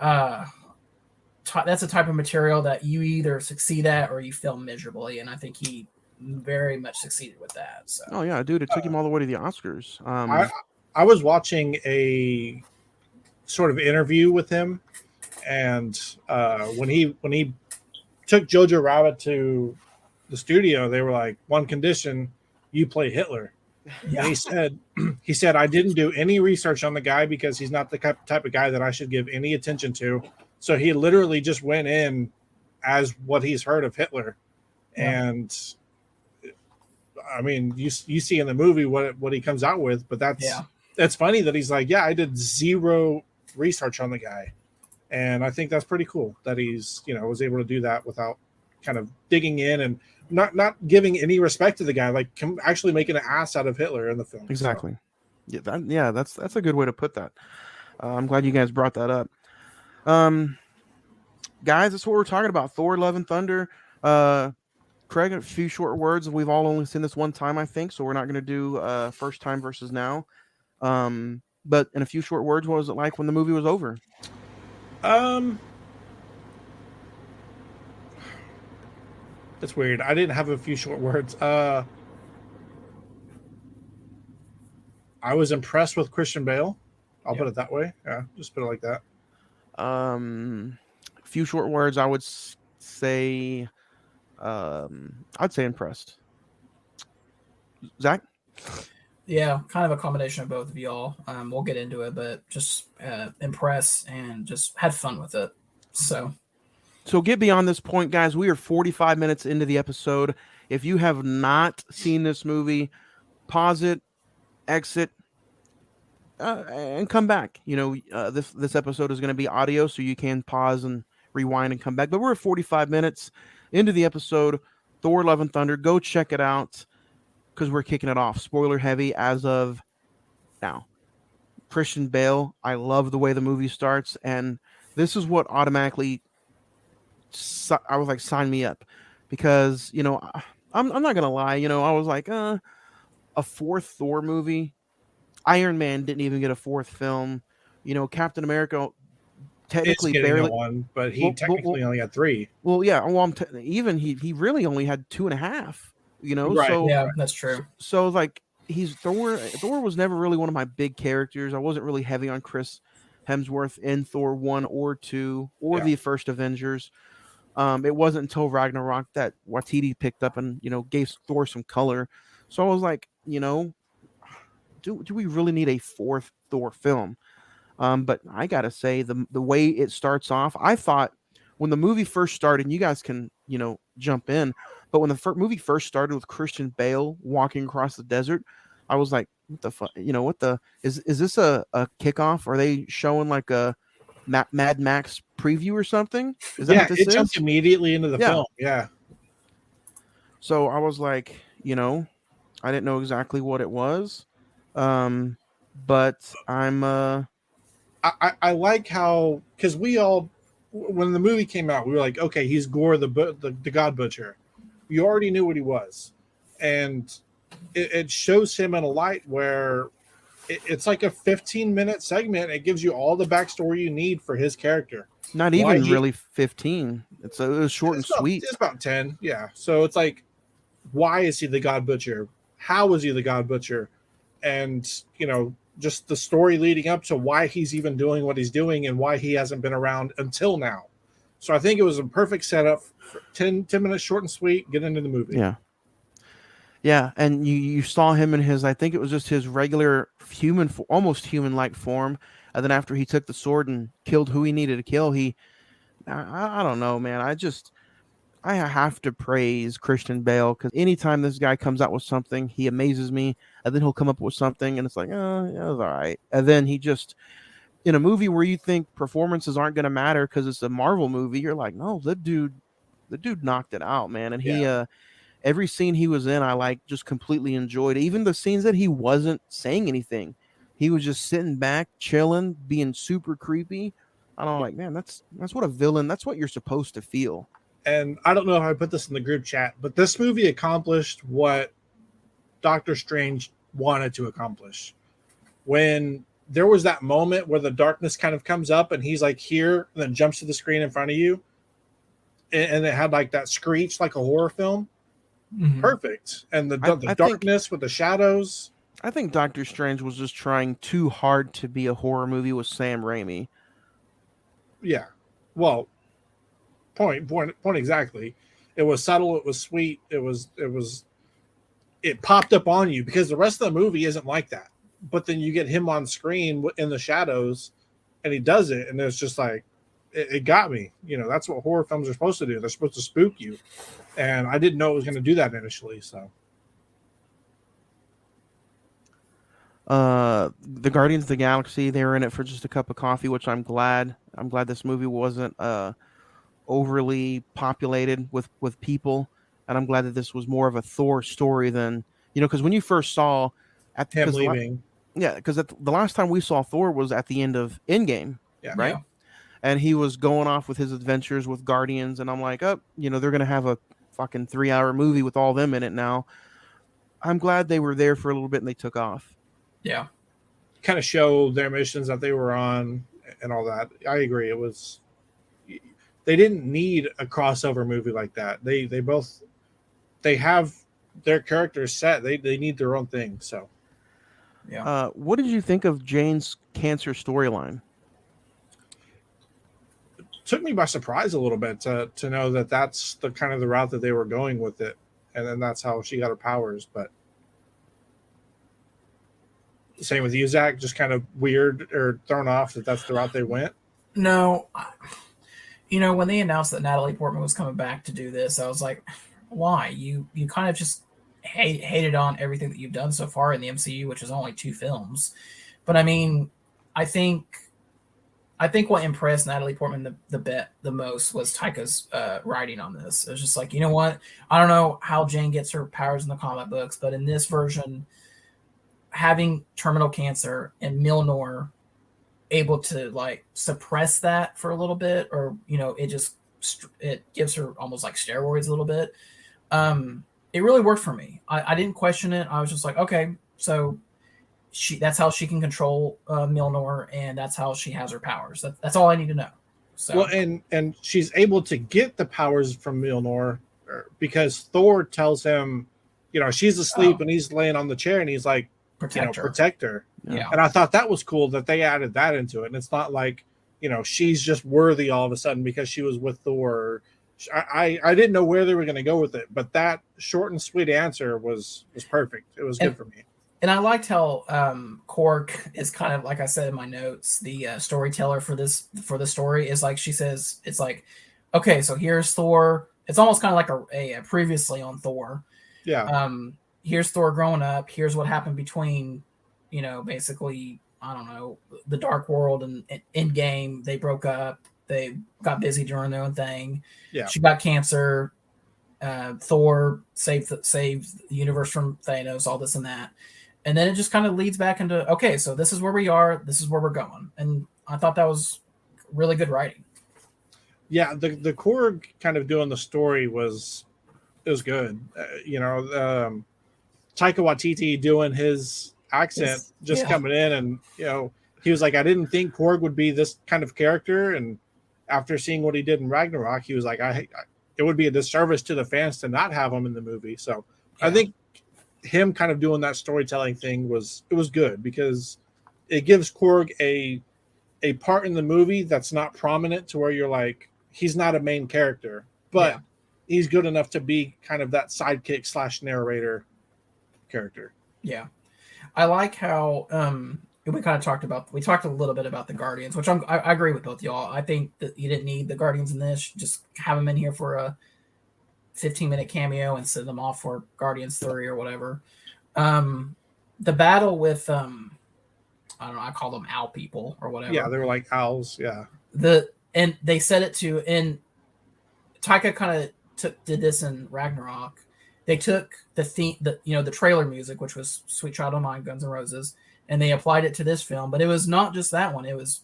that's a type of material that you either succeed at or you fail miserably, and I think he very much succeeded with that. So. Oh yeah, dude, it took him all the way to the Oscars. I was watching a sort of interview with him, and when he took Jojo Rabbit to the studio, they were like, "One condition, you play Hitler." Yeah. And he said, "I didn't do any research on the guy because he's not the type of guy that I should give any attention to." So he literally just went in as what he's heard of Hitler, and I mean, you see in the movie what he comes out with, but that's funny that he's like, "Yeah, I did zero research on the guy," and I think that's pretty cool that he's was able to do that without kind of digging in and not giving any respect to the guy, like actually making an ass out of Hitler in the film. Exactly. So. Yeah, that's a good way to put that. I'm glad you guys brought that up. Guys, that's what we're talking about. Thor: Love and Thunder. Craig, a few short words. We've all only seen this one time, I think, so we're not going to do first time versus now. But in a few short words, what was it like when the movie was over? It's weird. I didn't have a few short words. I was impressed with Christian Bale. I'll put it that way. Yeah, just put it like that. Few short words. I would say, I'd say impressed. Zach? Yeah, kind of a combination of both of y'all. We'll get into it, but just impressed and just had fun with it. So get beyond this point, guys. We are 45 minutes into the episode. If you have not seen this movie, pause it, exit, and come back. This episode is going to be audio, so you can pause and rewind and come back. But we're at 45 minutes into the episode. Thor: Love and Thunder. Go check it out because we're kicking it off. Spoiler heavy as of now. Christian Bale. I love the way the movie starts, and this is what automatically I was like, sign me up, because I'm not gonna lie. I was like, a fourth Thor movie. Iron Man didn't even get a fourth film. Captain America technically It's getting barely one, but he technically only had 3. Well, yeah. Well, even he really only had 2.5. Right. So yeah, that's true. So like he's Thor. Thor was never really one of my big characters. I wasn't really heavy on Chris Hemsworth in Thor 1 or 2 or the first Avengers. It wasn't until Ragnarok that Watiti picked up and gave Thor some color. So I was like, do we really need a fourth Thor film? But I gotta say, the way it starts off, I thought when the movie first started, and you guys can jump in, but when the movie first started with Christian Bale walking across the desert, I was like, what the fuck? What the is this a kickoff? Are they showing like a Mad Max preview or something? Is that what this it jumped immediately into the film. Yeah. So I was like, I didn't know exactly what it was, but I'm I like how, because we all, when the movie came out, we were like, okay, he's Gore the God Butcher. You already knew what he was, and it shows him in a light where it's like a 15-minute segment. It gives you all the backstory you need for his character. Not even really 15. It was short and sweet. It's about 10, yeah. So it's like, why is he the God Butcher? How is he the God Butcher? And just the story leading up to why he's even doing what he's doing and why he hasn't been around until now. So I think it was a perfect setup. 10 minutes short and sweet, get into the movie. Yeah, and you saw him in his, I think it was just his regular human, almost human-like form. And then after he took the sword and killed who he needed to kill, I don't know, man. I have to praise Christian Bale, because anytime this guy comes out with something, he amazes me. And then he'll come up with something, and it's like, oh, yeah, it was all right. And then he just, in a movie where you think performances aren't going to matter because it's a Marvel movie, you're like, no, the dude knocked it out, man. And he, every scene he was in, I just completely enjoyed. Even the scenes that he wasn't saying anything, he was just sitting back, chilling, being super creepy. And I'm like, man, that's what a villain. That's what you're supposed to feel. And I don't know if I put this in the group chat, but this movie accomplished what Doctor Strange wanted to accomplish. When there was that moment where the darkness kind of comes up and he's like here and then jumps to the screen in front of you, and it had like that screech like a horror film. Mm-hmm. Perfect. And the darkness with the shadows. I think Doctor Strange was just trying too hard to be a horror movie with Sam Raimi. Yeah. Well, point exactly. It was subtle, it was sweet, it popped up on you, because the rest of the movie isn't like that. But then you get him on screen in the shadows and he does it, and it's just like, it got me. That's what horror films are supposed to do. They're supposed to spook you. And I didn't know it was going to do that initially. So the Guardians of the Galaxy, they were in it for just a cup of coffee, which I'm glad. I'm glad this movie wasn't overly populated with people, and I'm glad that this was more of a Thor story than, because when you first saw at him leaving, because the last time we saw Thor was at the end of Endgame, right? Yeah. And he was going off with his adventures with Guardians, and I'm like, they're gonna have a fucking 3-hour movie with all them in it now. I'm glad they were there for a little bit and they took off. Yeah, kind of show their missions that they were on and all that. I agree. They didn't need a crossover movie like that. They both they have their characters set. They need their own thing. So Yeah. What did you think of Jane's cancer storyline? took me by surprise a little bit to know that that's the kind of the route that they were going with it, and then that's how she got her powers. But same with you, Zach. Just kind of weird or thrown off that that's the route they went. No, when they announced that Natalie Portman was coming back to do this, I was like, why? You kind of just hated on everything that you've done so far in the MCU, which is only 2 films. But I mean, I think what impressed Natalie Portman the most was Taika's writing on this. It was just like, you know what? I don't know how Jane gets her powers in the comic books, but in this version, having terminal cancer and Milnor able to like suppress that for a little bit, or it gives her almost like steroids a little bit. It really worked for me. I didn't question it. I was just like, okay, so that's how she can control Milnor, and that's how she has her powers. That's all I need to know. So Well, and she's able to get the powers from Milnor because Thor tells him, she's asleep and he's laying on the chair, and he's like, protect her. Yeah. And I thought that was cool that they added that into it. And it's not like, she's just worthy all of a sudden because she was with Thor. I didn't know where they were going to go with it, but that short and sweet answer was perfect. It was good for me. And I liked how Korg is kind of, like I said in my notes, the storyteller for the story is like, she says, it's like, okay, so here's Thor. It's almost kind of like a previously on Thor. Yeah. Here's Thor growing up. Here's what happened between, basically, I don't know, the Dark World and Endgame. They broke up. They got busy doing their own thing. Yeah. She got cancer. Thor saved the universe from Thanos, all this and that. And then it just kind of leads back into, okay, so this is where we are. This is where we're going. And I thought that was really good writing. Yeah, the Korg kind of doing the story was good. Taika Waititi doing his accent, coming in, and he was like, I didn't think Korg would be this kind of character, and after seeing what he did in Ragnarok, he was like, it would be a disservice to the fans to not have him in the movie. So I think him kind of doing that storytelling thing was good because it gives Korg a part in the movie that's not prominent to where you're like, he's not a main character, but he's good enough to be kind of that sidekick / narrator character. Yeah. I like how we talked a little bit about the Guardians, which I agree with both y'all. I think that you didn't need the Guardians in this. Just have them in here for a 15-minute cameo and send them off for Guardians 3 or whatever. The battle with I don't know, I call them owl people or whatever. Yeah, they were like owls. Yeah. And they said it to, and Taika kind of did this in Ragnarok. They took the theme, the trailer music, which was "Sweet Child O' Mine," Guns N' Roses, and they applied it to this film. But it was not just that one. It was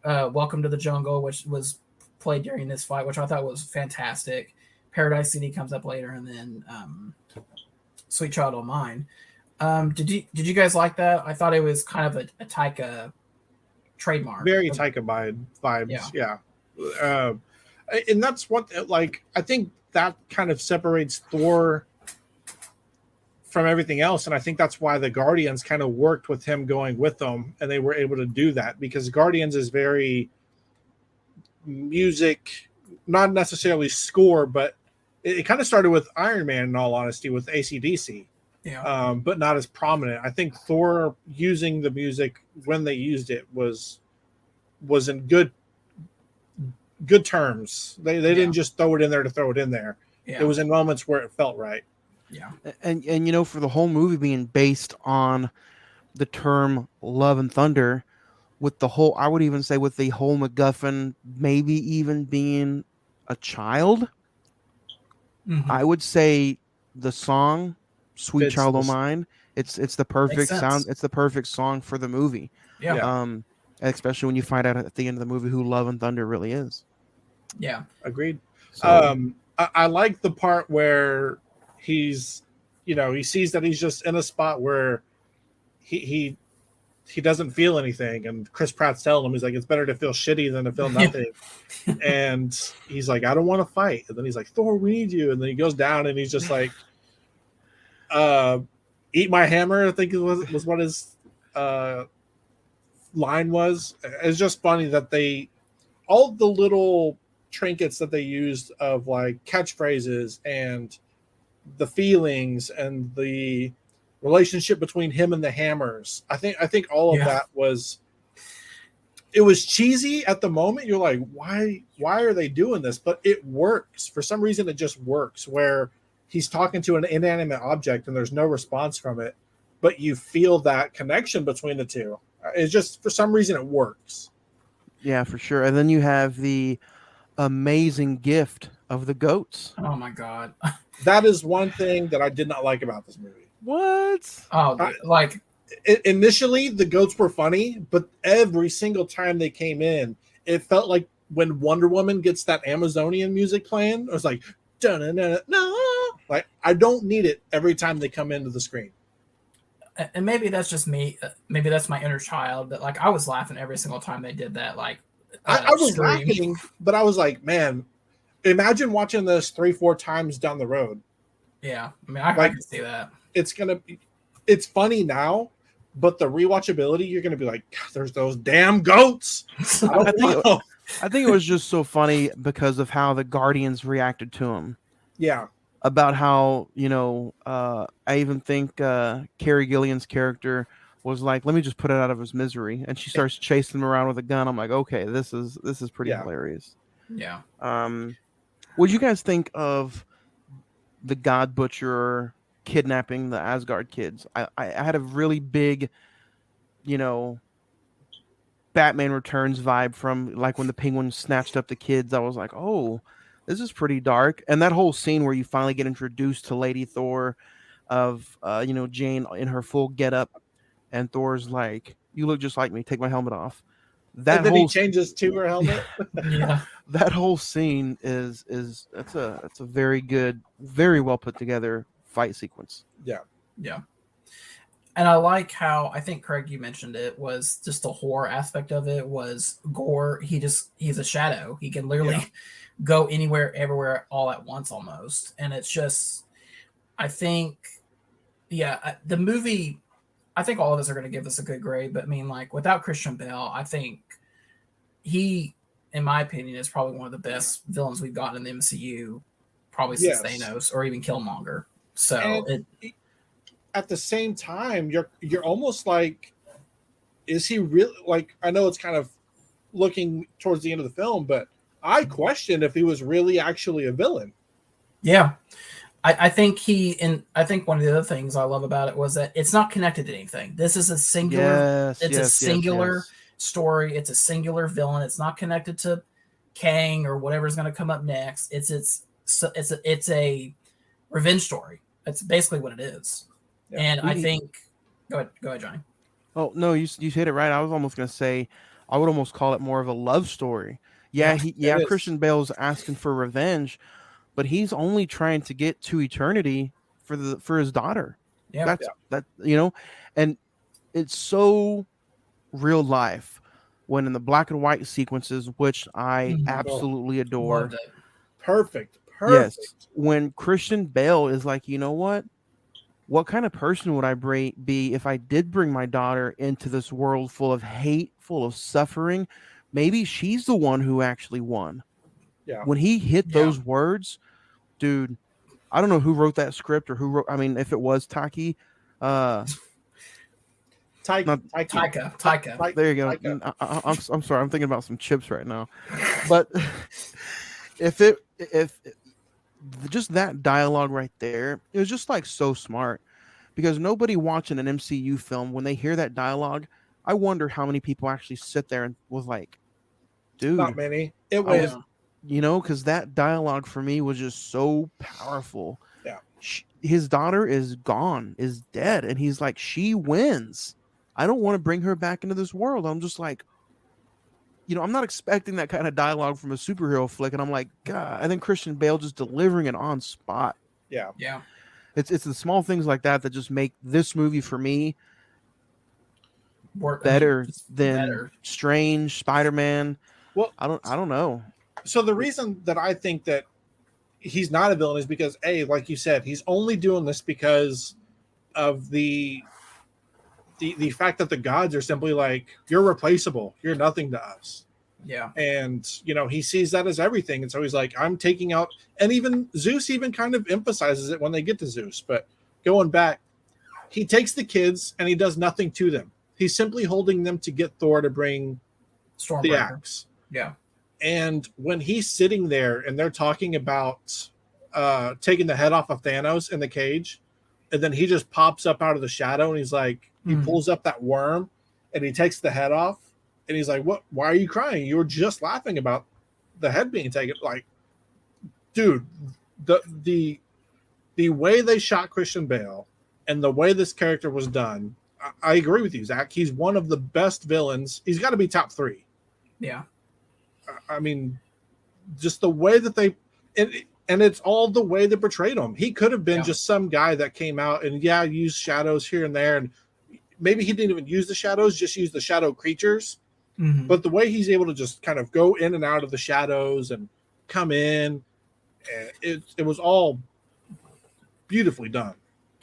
"Welcome to the Jungle," which was played during this fight, which I thought was fantastic. Paradise City comes up later, and then "Sweet Child O' Mine." Did you guys like that? I thought it was kind of a Taika trademark. Very Taika vibes. Yeah. And that's what, I think that kind of separates Thor from everything else. And I think that's why the Guardians kind of worked with him going with them, and they were able to do that because Guardians is very music, not necessarily score, but it kind of started with Iron Man, in all honesty, with AC/DC. Yeah. But not as prominent. I think Thor using the music when they used it was in good terms. They didn't just throw it in there to throw it in there. Yeah. It was in moments where it felt right. Yeah. And for the whole movie being based on the term love and thunder, with the whole, I would even say with the whole MacGuffin maybe even being a child, I would say the song "Sweet Child O' Mine," it's the perfect sound. It's the perfect song for the movie. Yeah. Especially when you find out at the end of the movie who Love and Thunder really is. Yeah. Agreed. So, I like the part where he's, he sees that he's just in a spot where he he doesn't feel anything, and Chris Pratt's telling him, he's like, it's better to feel shitty than to feel nothing. And he's like, I don't want to fight. And then he's like, Thor, we need you. And then he goes down and he's just like, eat my hammer, I think it was what his line was. It's just funny that all the little trinkets that they used of like catchphrases and the feelings and the relationship between him and the hammers. I think all of that was cheesy at the moment. You're like, why are they doing this? But it works. For some reason it just works, where he's talking to an inanimate object and there's no response from it, but you feel that connection between the two. It's just, for some reason, it works. Yeah, for sure. And then you have the amazing gift of the goats. Oh my god. That is one thing that I did not like about this movie. What? Oh, like initially the goats were funny, but every single time they came in, it felt like when Wonder Woman gets that Amazonian music playing, it was like, no, like I don't need it every time they come into the screen. And maybe that's just me. Maybe that's my inner child. But like, I was laughing every single time they did that. Like, I was laughing, but I was like, man, imagine watching this 3-4 times down the road. Yeah, I mean, I can see that. It's funny now, but the rewatchability, you're gonna be like, there's those damn goats. I think it was just so funny because of how the Guardians reacted to him. Yeah. About how, I even think Carrie Gillian's character was like, let me just put it out of his misery. And she starts chasing him around with a gun. I'm like, okay, this is pretty hilarious. Yeah. What'd you guys think of the God Butcher kidnapping the Asgard kids? I had a really big, Batman Returns vibe from like when the Penguin snatched up the kids. I was like, oh, this is pretty dark. And that whole scene where you finally get introduced to Lady Thor of, Jane in her full getup, and Thor's like, you look just like me. Take my helmet off. And then he changes to her helmet. Yeah. That whole scene is it's a very good, very well put together fight sequence. Yeah. Yeah. And I like how, I think, Craig, you mentioned it, was just the horror aspect of it was Gore. He's a shadow. He can literally go anywhere, everywhere, all at once almost. And it's just, I think, the movie, I think all of us are going to give this a good grade, but I mean, like, without Christian Bale, I think he, in my opinion, is probably one of the best villains we've gotten in the MCU, probably since Thanos or even Killmonger. So at the same time, you're almost like, is he really, like, I know it's kind of looking towards the end of the film, but I questioned if he was really actually a villain. Yeah. I think I think one of the other things I love about it was that it's not connected to anything. This is a singular, singular story. It's a singular villain. It's not connected to Kang or whatever's going to come up next. It's a revenge story. That's basically what it is. Yeah. And I think, go ahead, Johnny. Oh no, you hit it right. I was almost going to say, I would almost call it more of a love story. Yeah, Christian Bale's asking for revenge, but he's only trying to get to eternity for his daughter. Yeah, and it's so real life when in the black and white sequences, which I absolutely adore. Perfect. Yes, when Christian Bale is like, you know what kind of person would I be if I did bring my daughter into this world full of hate, full of suffering? Maybe she's the one who actually won. Yeah. When he hit those words, dude, I don't know who wrote that script or who wrote. I mean, if it was Taika. Taika. There you go. I'm sorry. I'm thinking about some chips right now. But if just that dialogue right there, it was just like so smart, because nobody watching an MCU film, when they hear that dialogue, I wonder how many people actually sit there and was like, dude, not many. It was, because that dialogue for me was just so powerful. Yeah. His daughter is gone, is dead. And he's like, she wins. I don't want to bring her back into this world. I'm just like, I'm not expecting that kind of dialogue from a superhero flick. And I'm like, God, I think Christian Bale just delivering it on spot. Yeah. Yeah. It's the small things like that that just make this movie for me better just than better. Strange, Spider-Man. Well, I don't know. so the reason that I think that he's not a villain is because like you said, he's only doing this because of the fact that the gods are simply like, you're replaceable, you're nothing to us. Yeah. And he sees that as everything, and so he's like, I'm taking out. And even Zeus even kind of emphasizes it when they get to Zeus. But going back, he takes the kids and he does nothing to them. He's simply holding them to get Thor to bring the Stormbreaker. axe. Yeah. And when he's sitting there and they're talking about taking the head off of Thanos in the cage, and then he just pops up out of the shadow and he's like, he pulls up that worm and he takes the head off, and he's like, "What? Why are you crying? You were just laughing about the head being taken." Like, dude, the way they shot Christian Bale and the way this character was done, I agree with you, Zach. He's one of the best villains. He's got to be top 3. Yeah. I mean, just the way that they and it's all the way they portrayed him. He could have been just some guy that came out and used shadows here and there, and maybe he didn't even use the shadows, just use the shadow creatures. Mm-hmm. But the way he's able to just kind of go in and out of the shadows and come in, it was all beautifully done.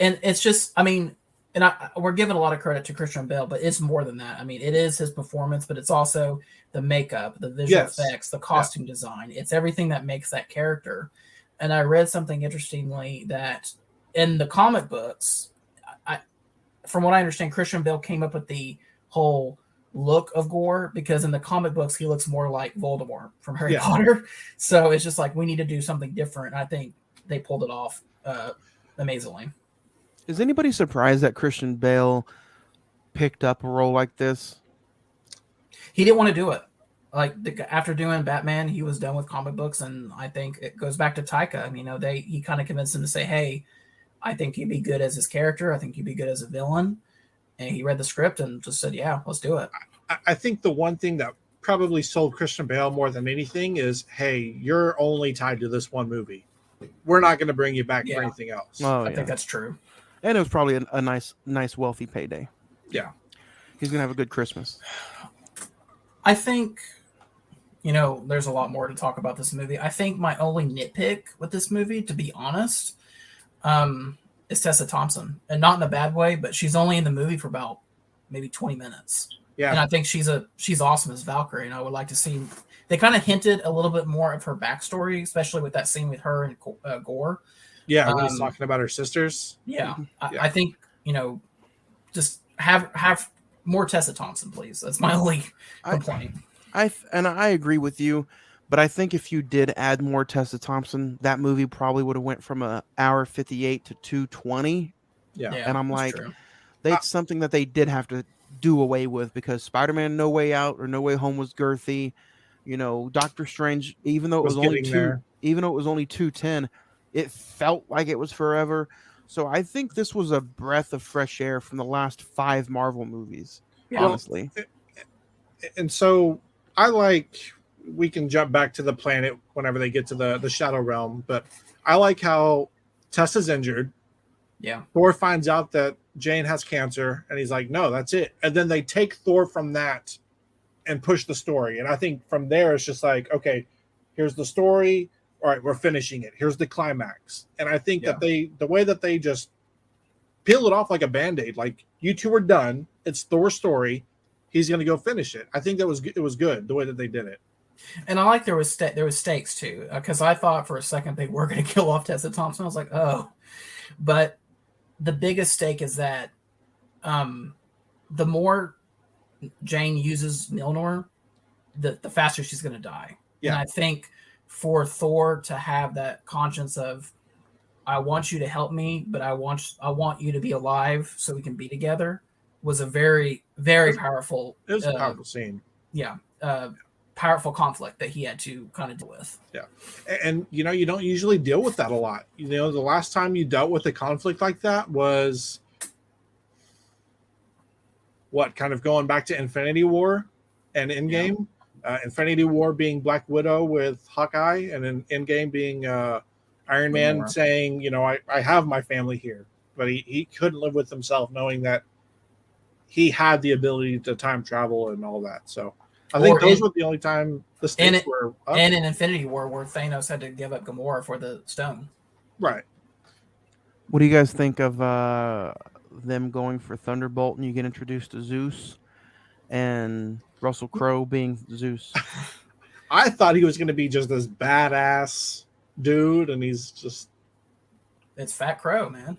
And it's just, I mean, and we're giving a lot of credit to Christian Bale, but it's more than that. I mean, it is his performance, but it's also the makeup, the visual effects, the costume design. It's everything that makes that character. And I read something interestingly that in the comic books, from what I understand, Christian Bale came up with the whole look of Gore because in the comic books he looks more like Voldemort from Harry Potter. So it's just like, we need to do something different. I think they pulled it off amazingly. Is anybody surprised that Christian Bale picked up a role like this? He didn't want to do it. Like after doing Batman, he was done with comic books, and I think it goes back to Taika. I mean, he kind of convinced him to say, "Hey, I think you'd be good as his character. I think you'd be good as a villain." And he read the script and just said, "Yeah, let's do it." I think the one thing that probably sold Christian Bale more than anything is, "Hey, you're only tied to this one movie. We're not going to bring you back for anything else." I think that's true. And it was probably a nice, wealthy payday. Yeah. He's going to have a good Christmas. I think, there's a lot more to talk about this movie. I think my only nitpick with this movie, to be honest, is Tessa Thompson. And not in a bad way, but she's only in the movie for about maybe 20 minutes. Yeah. And I think she's awesome as Valkyrie, and I would like to see... They kind of hinted a little bit more of her backstory, especially with that scene with her and Gore. Yeah, when he's talking about her sisters. Yeah. I think, just have more Tessa Thompson, please. That's my only complaint. I agree with you, but I think if you did add more Tessa Thompson, that movie probably would have went from an hour 58 to 220. Yeah. And I'm like, that's something that they did have to do away with, because Spider-Man No Way Out or No Way Home was girthy. Doctor Strange, even though it was only 210, it felt like it was forever. So I think this was a breath of fresh air from the last 5 Marvel movies, honestly. And so we can jump back to the planet whenever they get to the Shadow Realm, but I like how Tessa's injured. Yeah. Thor finds out that Jane has cancer, and he's like, "No, that's it." And then they take Thor from that and push the story. And I think from there, it's just like, okay, here's the story. All right, we're finishing it. Here's the climax. And I think that the way that they just peel it off like a Band-Aid, like, you two are done. It's Thor's story. He's going to go finish it. I think it was good the way that they did it. And I like there was stakes too, because I thought for a second they were going to kill off Tessa Thompson. I was like, oh, but the biggest stake is that the more Jane uses Mjolnir, the faster she's going to die. Yeah. And I think for Thor to have that conscience of, I want you to help me, but I want you to be alive so we can be together, was a very, very powerful. It was a powerful scene. Yeah. Powerful conflict that he had to kind of deal with. Yeah. And, you don't usually deal with that a lot. The last time you dealt with a conflict like that was kind of going back to Infinity War and Endgame. Yeah. Infinity War being Black Widow with Hawkeye, and then Endgame being Iron Man saying, I have my family here. But he couldn't live with himself, knowing that he had the ability to time travel and all that. So I think those were the only time the stakes were up. And in Infinity War, where Thanos had to give up Gamora for the stone. Right. What do you guys think of them going for Thunderbolt and you get introduced to Zeus and Russell Crowe being Zeus? I thought he was going to be just this badass dude, and he's just... It's Fat Crow, man.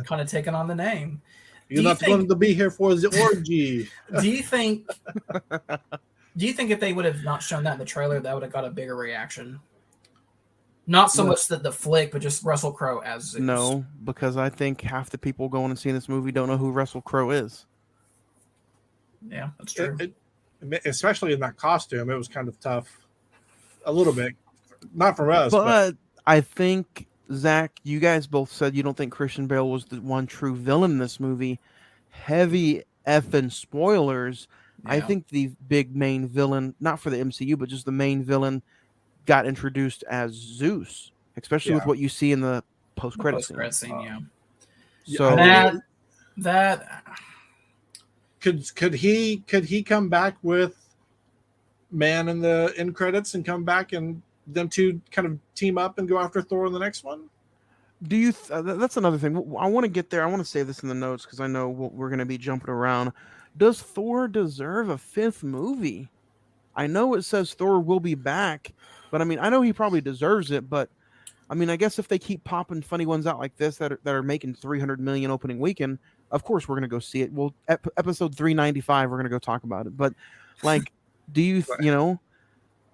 Kind of taking on the name. You're not going to be here for the orgy. Do you think if they would have not shown that in the trailer, that would have got a bigger reaction? Not so much that the flick, but just Russell Crowe as Zeus. No, because I think half the people going and seeing this movie don't know who Russell Crowe is. Yeah, that's true. Especially in that costume, it was kind of tough. A little bit. Not for us. But I think, Zach, you guys both said you don't think Christian Bale was the one true villain in this movie. Heavy effing spoilers. Yeah. I think the big main villain, not for the MCU, but just the main villain, got introduced as Zeus, especially with what you see in the post-credit scene. Yeah. So that could he come back with Man in the end credits and come back and them two kind of team up and go after Thor in the next one? Do you? That's another thing. I want to get there. I want to save this in the notes because I know we're going to be jumping around. Does Thor deserve a 5th movie? I know it says Thor will be back, but I mean, I know he probably deserves it. But I mean, I guess if they keep popping funny ones out like this that are making $300 million opening weekend, of course we're going to go see it. Well, episode 395, we're going to go talk about it. But like, do you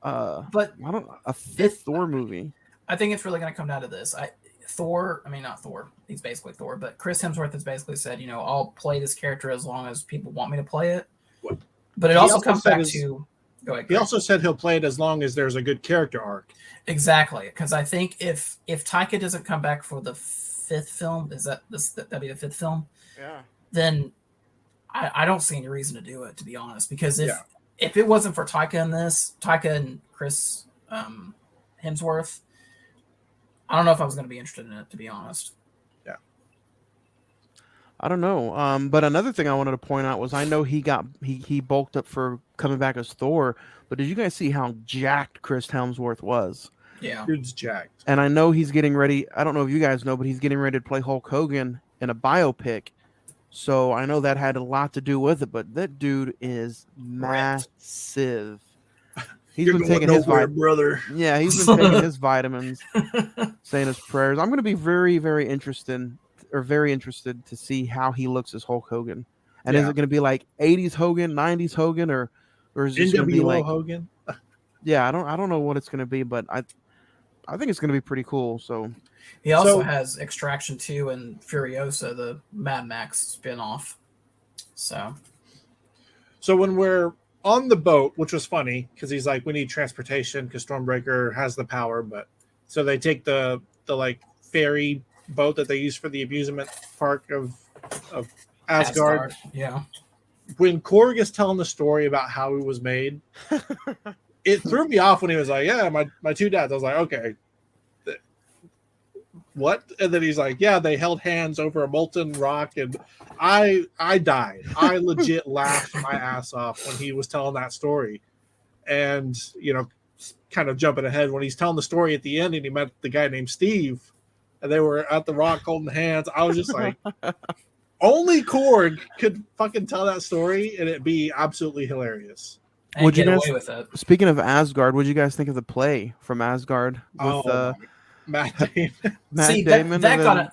but I don't a 5th Thor movie? I think it's really going to come down to this. Not Thor. He's basically Thor, but Chris Hemsworth has basically said, I'll play this character as long as people want me to play it. But it also comes back to... Go ahead, Chris. He also said he'll play it as long as there's a good character arc. Exactly, because I think if Taika doesn't come back for the 5th film, that'd be the 5th film? Yeah. Then I don't see any reason to do it, to be honest. Because if it wasn't for Taika and Chris Hemsworth, I don't know if I was going to be interested in it, to be honest. Yeah. I don't know. But another thing I wanted to point out was I know he bulked up for coming back as Thor, but did you guys see how jacked Chris Hemsworth was? Yeah. Dude's jacked. And I know he's getting ready. I don't know if you guys know, but he's getting ready to play Hulk Hogan in a biopic. So I know that had a lot to do with it, but that dude is massive. He's been taking his brother. Yeah, he's been taking his vitamins, saying his prayers. I'm going to be very, very interested to see how he looks as Hulk Hogan. And is it going to be like 80s Hogan, 90s Hogan, or is it going to be like Hogan? Yeah, I don't know what it's going to be, but I think it's going to be pretty cool. So he also has Extraction 2 and Furiosa, the Mad Max spinoff. So when we're on the boat, which was funny because he's like, we need transportation because Stormbreaker has the power, but so they take the like ferry boat that they use for the amusement park of Asgard. Yeah. When Korg is telling the story about how he was made, it threw me off when he was like, yeah, my 2 dads. I was like, okay, what? And then he's like, yeah, they held hands over a molten rock, and I died. I legit laughed my ass off when he was telling that story. And, kind of jumping ahead, when he's telling the story at the end and he met the guy named Steve and they were at the rock holding hands, I was just like, only Korg could fucking tell that story and it'd be absolutely hilarious. Would you get away with it. Speaking of Asgard, what did you guys think of the play from Asgard with Matt Damon? Damon.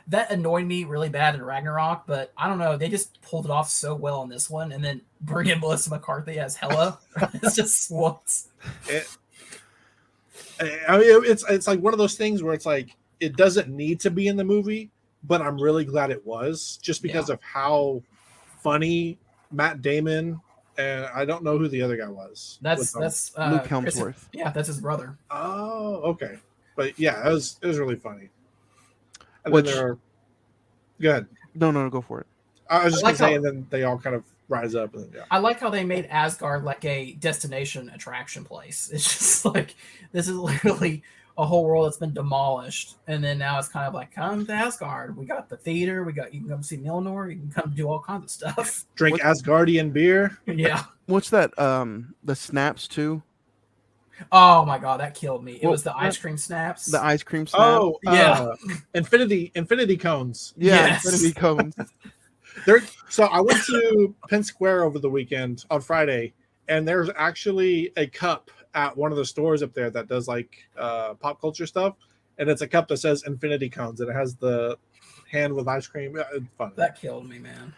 That annoyed me really bad in Ragnarok, but I don't know. They just pulled it off so well in this one, and then bring in Melissa McCarthy as Hela. It's just what. It's like one of those things where it's like it doesn't need to be in the movie, but I'm really glad it was, just because of how funny Matt Damon and I don't know who the other guy was. That's Luke Hemsworth. That's his brother. Oh, okay. But yeah, it was really funny. And Which, then there are... Go ahead. No, go for it. I was just going to say, and then they all kind of rise up. And then, I like how they made Asgard like a destination attraction place. It's just like, this is literally a whole world that's been demolished, and then now it's kind of like, come to Asgard. We got the theater. You can come see Mjolnir. You can come do all kinds of stuff. Drink Asgardian beer. Yeah. What's that? The snaps too. Oh my god, that killed me. It Well, was the ice cream snaps. The ice cream snap. Oh, Yeah. Infinity cones. Yeah, Yes. Infinity cones. So I went to Penn Square over the weekend on Friday, and there's actually a cup at one of the stores up there that does like pop culture stuff, and it's a cup that says Infinity Cones, and it has the hand with ice cream. Yeah, it's fun. That killed me, man.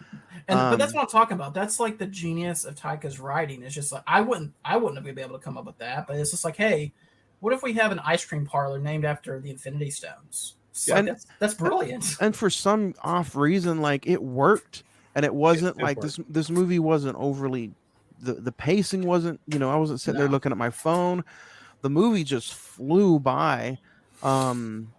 But that's what I'm talking about. That's like the genius of Taika's writing. It's just like I wouldn't have been able to come up with that, but it's just like, hey, what if we have an ice cream parlor named after the Infinity Stones? So And- that's brilliant. And for some off reason, like it worked, and it wasn't It like worked. this movie wasn't overly the pacing wasn't, I wasn't sitting there No. looking at my phone. The movie just flew by. And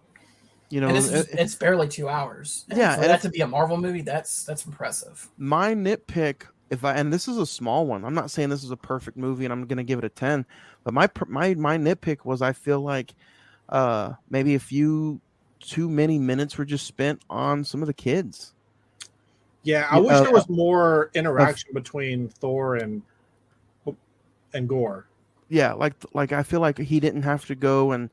it's barely 2 hours. And Yeah, for and that to be a Marvel movie, that's impressive. my nitpick, and this is a small one, I'm not saying this is a perfect movie and I'm going to give it a 10, but my nitpick was I feel like maybe a few too many minutes were just spent on some of the kids. Yeah, I wish there was more interaction between Thor and Gore. Yeah, like I feel like he didn't have to go and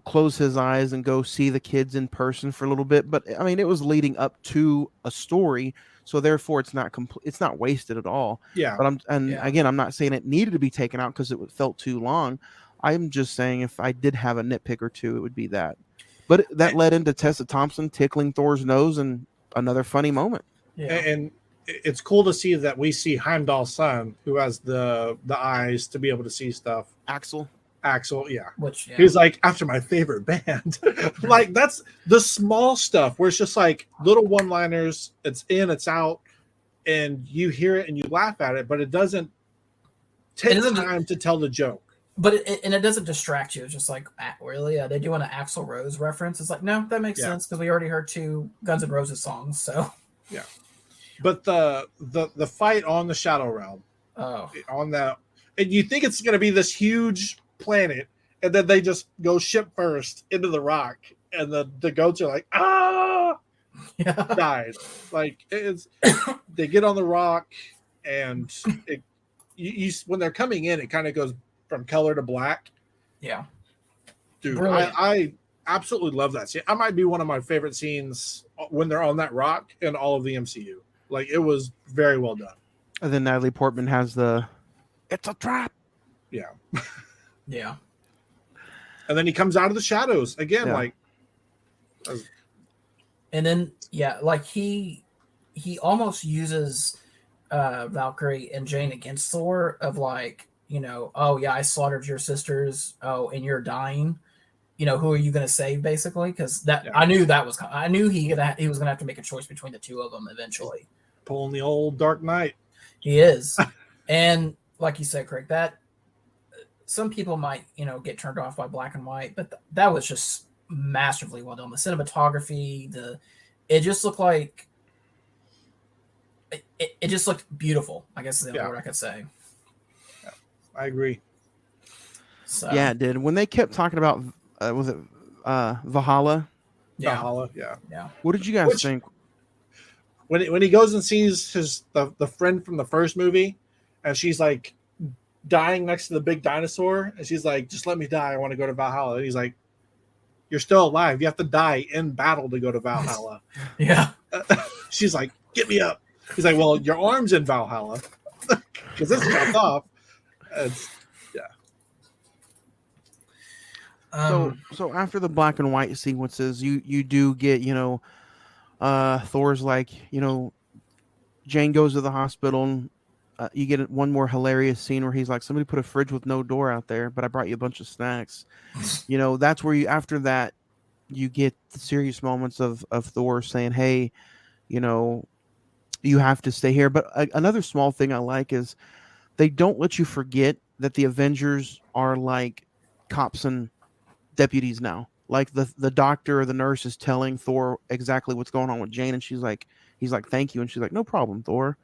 close his eyes and go see the kids in person for a little bit, but I mean it was leading up to a story, so therefore it's not it's not wasted at all. Yeah, But again, I'm not saying it needed to be taken out because it felt too long. I'm just saying if I did have a nitpick or two, it would be that. But that led into Tessa Thompson tickling Thor's nose and another funny moment. Yeah. and it's cool to see that we see Heimdall's son, who has the eyes to be able to see stuff. Axel. Yeah. Which He's like, after my favorite band. Like, that's the small stuff where it's just like little one-liners. It's in, it's out, and you hear it and you laugh at it, but it doesn't take time to tell the joke. But it doesn't distract you. It's just like, really? Are they doing an Axl Rose reference? It's like, no, that makes sense because we already heard 2 Guns N' Roses songs. So yeah. But the fight on the Shadow Realm, on that, and you think it's going to be this huge planet, and then they just go ship first into the rock, and the goats are like, died. Like they get on the rock, and when they're coming in, it kind of goes from color to black. Yeah, dude, I absolutely love that scene. That might be one of my favorite scenes when they're on that rock in all of the MCU. Like, it was very well done. And then Natalie Portman has it's a trap. Yeah. Yeah. And then he comes out of the shadows again, like. And then like he almost uses Valkyrie and Jane against Thor of like, oh yeah, I slaughtered your sisters. Oh, and you're dying. Who are you going to save, basically? Because I knew I knew he was going to have to make a choice between the 2 of them eventually. Pulling the old Dark Knight. He is. And like you said, Craig, that some people might, get turned off by black and white, but that was just masterfully well done. The cinematography, it just looked like it just looked beautiful, I guess is the only word I could say. Yeah, I agree. So, yeah, it did. When they kept talking about was it Valhalla? Yeah. Valhalla, yeah. What did you guys think? When he goes and sees the friend from the first movie, and she's like dying next to the big dinosaur, and she's like, just let me die, I want to go to Valhalla. And he's like, you're still alive, you have to die in battle to go to Valhalla. Yeah. She's like, get me up. He's like, well, your arm's in Valhalla because this is chopped off. So after the black and white sequences, you do get Thor's like Jane goes to the hospital, and you get one more hilarious scene where he's like, somebody put a fridge with no door out there, but I brought you a bunch of snacks. That's where after that you get the serious moments of Thor saying, hey, you have to stay here. But another small thing I like is they don't let you forget that the Avengers are like cops and deputies now. Like the doctor or the nurse is telling Thor exactly what's going on with Jane, and he's like, thank you. And she's like, no problem, Thor.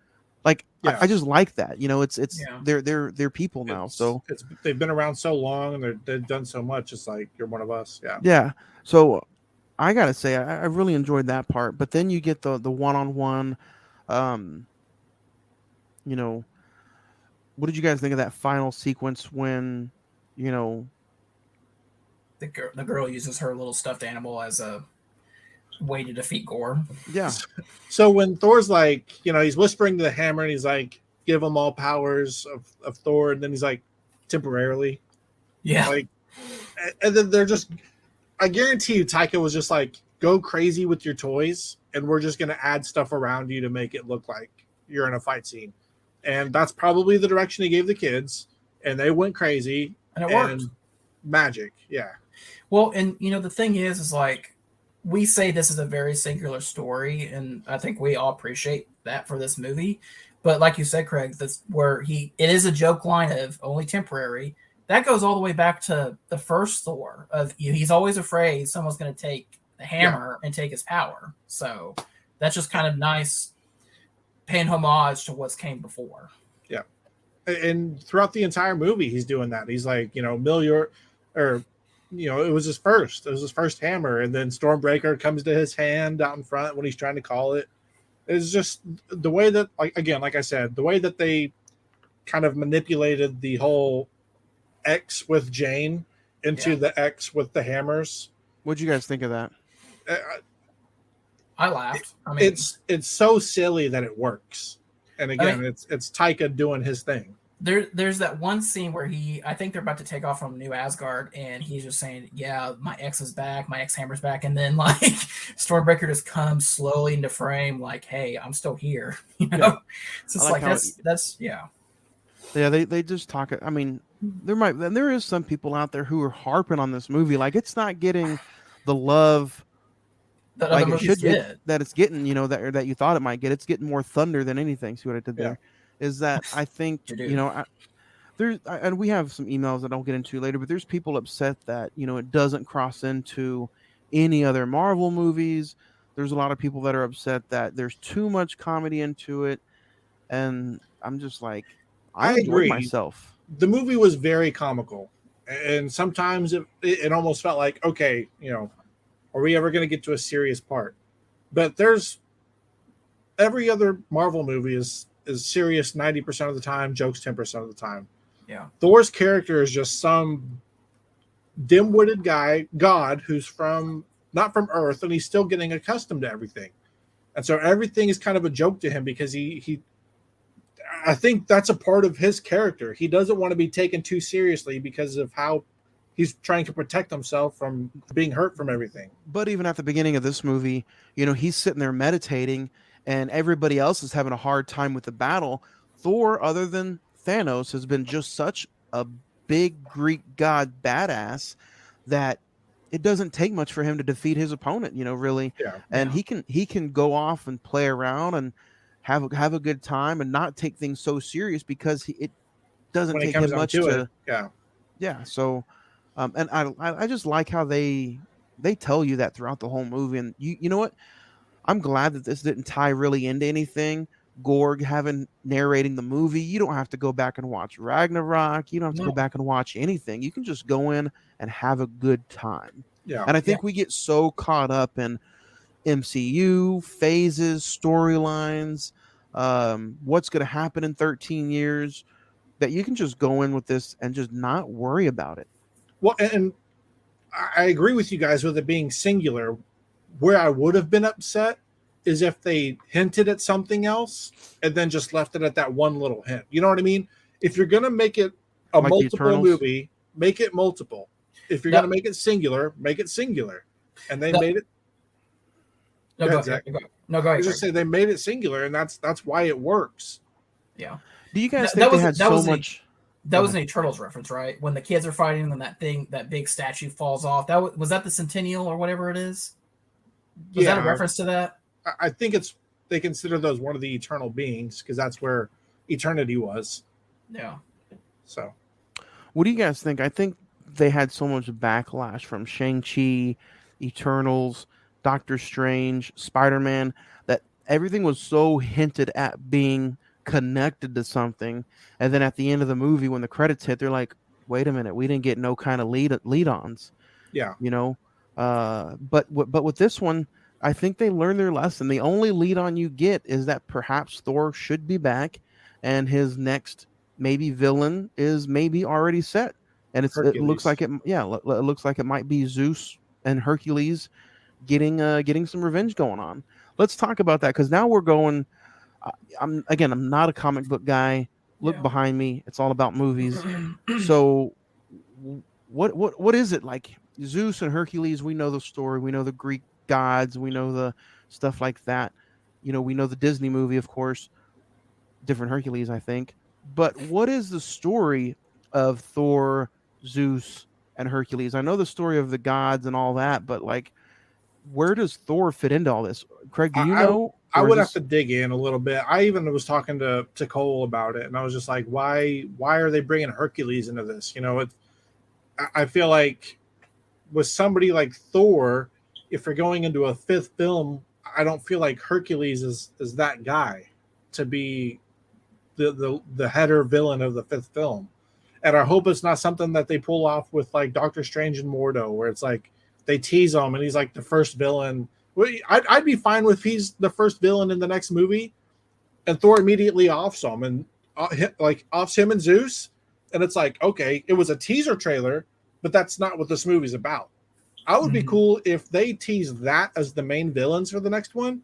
Like Yeah. I just like that. It's Yeah. they're people now. So It's they've been around so long and they've done so much. It's like you're one of us. Yeah. yeah. So I gotta say I really enjoyed that part. But then you get the one on one. Um, you know, what did you guys think of that final sequence when, you know, The girl uses her little stuffed animal as a way to defeat Gore. yeah, So when Thor's like, he's whispering to the hammer and he's like, give him all powers of Thor, and then he's like, temporarily. Yeah. Like, and then they're just, I guarantee you, Taika was just like, go crazy with your toys, and we're just going to add stuff around you to make it look like you're in a fight scene. And that's probably the direction he gave the kids, and they went crazy. And it worked. Magic, yeah. Well, and the thing is like, we say this is a very singular story, and I think we all appreciate that for this movie. But like you said, Craig, that's where it is a joke line of only temporary. That goes all the way back to the first Thor of he's always afraid someone's going to take the hammer and take his power. So that's just kind of nice, paying homage to what's came before. Yeah. And throughout the entire movie, he's doing that. He's like, it was his first. It was his first hammer, and then Stormbreaker comes to his hand out in front when he's trying to call it. It's just the way that, like I said, the way that they kind of manipulated the whole X with Jane into the X with the hammers. what'd you guys think of that? I laughed. I mean, it's so silly that it works. And again, it's Taika doing his thing. There's that one scene where I think they're about to take off from New Asgard, and he's just saying, yeah, my X is back, my X hammer's back, and then like Stormbreaker just comes slowly into frame, like, hey, I'm still here. So it's like that's yeah. Yeah, they just talk. I mean, there is some people out there who are harping on this movie like it's not getting the love that like it should get, that it's getting, that you thought it might get. It's getting more thunder than anything. See what I did there? Is that I think and we have some emails that I'll get into later, but there's people upset that it doesn't cross into any other Marvel movies. There's a lot of people that are upset that there's too much comedy into it, and I'm just like, I enjoyed agree. myself. The movie was very comical, and sometimes it almost felt like, okay, are we ever going to get to a serious part? But there's every other Marvel movie is serious 90% of the time, jokes 10% of the time. Yeah. Thor's character is just some dim-witted god who's not from Earth, and he's still getting accustomed to everything. And so everything is kind of a joke to him because I think that's a part of his character. He doesn't want to be taken too seriously because of how he's trying to protect himself from being hurt from everything. But even at the beginning of this movie, he's sitting there meditating, and everybody else is having a hard time with the battle. Thor, other than Thanos, has been just such a big Greek god badass that it doesn't take much for him to defeat his opponent, really. Yeah. And he can go off and play around and have a good time and not take things so serious because it doesn't take him much to. Yeah. So, and I just like how they tell you that throughout the whole movie, and you know what? I'm glad that this didn't tie really into anything. Gorg narrating the movie. You don't have to go back and watch Ragnarok. You don't have to go back and watch anything. You can just go in and have a good time. Yeah. And I think we get so caught up in MCU phases, storylines, what's going to happen in 13 years that you can just go in with this and just not worry about it. Well, and I agree with you guys with it being singular. Where I would have been upset is if they hinted at something else and then just left it at that one little hint. You know what I mean? If you're going to make it a Like multiple movie, make it multiple. If you're going to make it singular, make it singular. And they made it. No, go ahead. No, go ahead. I just say they made it singular, and that's why it works. Yeah. Do you guys think they had so much? That was an Eternals reference, right? When the kids are fighting and that big statue falls off. Was that the Centennial or whatever it is? Was that a reference to that? I think they consider those one of the eternal beings because that's where eternity was. Yeah. So, what do you guys think? I think they had so much backlash from Shang-Chi, Eternals, Doctor Strange, Spider-Man that everything was so hinted at being connected to something, and then at the end of the movie when the credits hit, they're like, wait a minute, we didn't get no kind of lead ons, Yeah. you know. But with this one, I think they learned their lesson. The only lead on you get is that perhaps Thor should be back, and his next maybe villain is maybe already set, and it looks Hercules. like it. Yeah, it looks like it might be Zeus and Hercules getting some revenge going on. Let's talk about that because now we're going. I- I'm not a comic book guy. Look Yeah. behind me. It's all about movies. So what is it like? Zeus and Hercules, we know the story. We know the Greek gods. We know the stuff like that. We know the Disney movie, of course. Different Hercules, I think. But what is the story of Thor, Zeus, and Hercules? I know the story of the gods and all that, but like, where does Thor fit into all this? Craig, do you I know? I Or is would have this to dig in a little bit. I even was talking to Cole about it, and I was just like, why are they bringing Hercules into this? I feel like with somebody like Thor, if you're going into a fifth film, I don't feel like Hercules is that guy to be the header villain of the fifth film. And I hope it's not something that they pull off with like Doctor Strange and Mordo, where it's like they tease him and he's like the first villain. I'd be fine if he's the first villain in the next movie, and Thor immediately offs him and like offs him and Zeus, and it's like, okay, it was a teaser trailer, but that's not what this movie's about. I would be cool if they tease that as the main villains for the next one,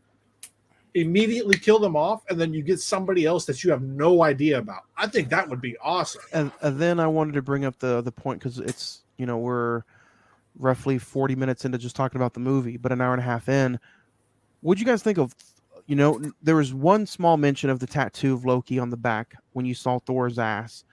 immediately kill them off, and then you get somebody else that you have no idea about. I think that would be awesome. and then I wanted to bring up the point because it's we're roughly 40 minutes into just talking about the movie, but an hour and a half in. What'd you guys think of? There was one small mention of the tattoo of Loki on the back when you saw Thor's ass,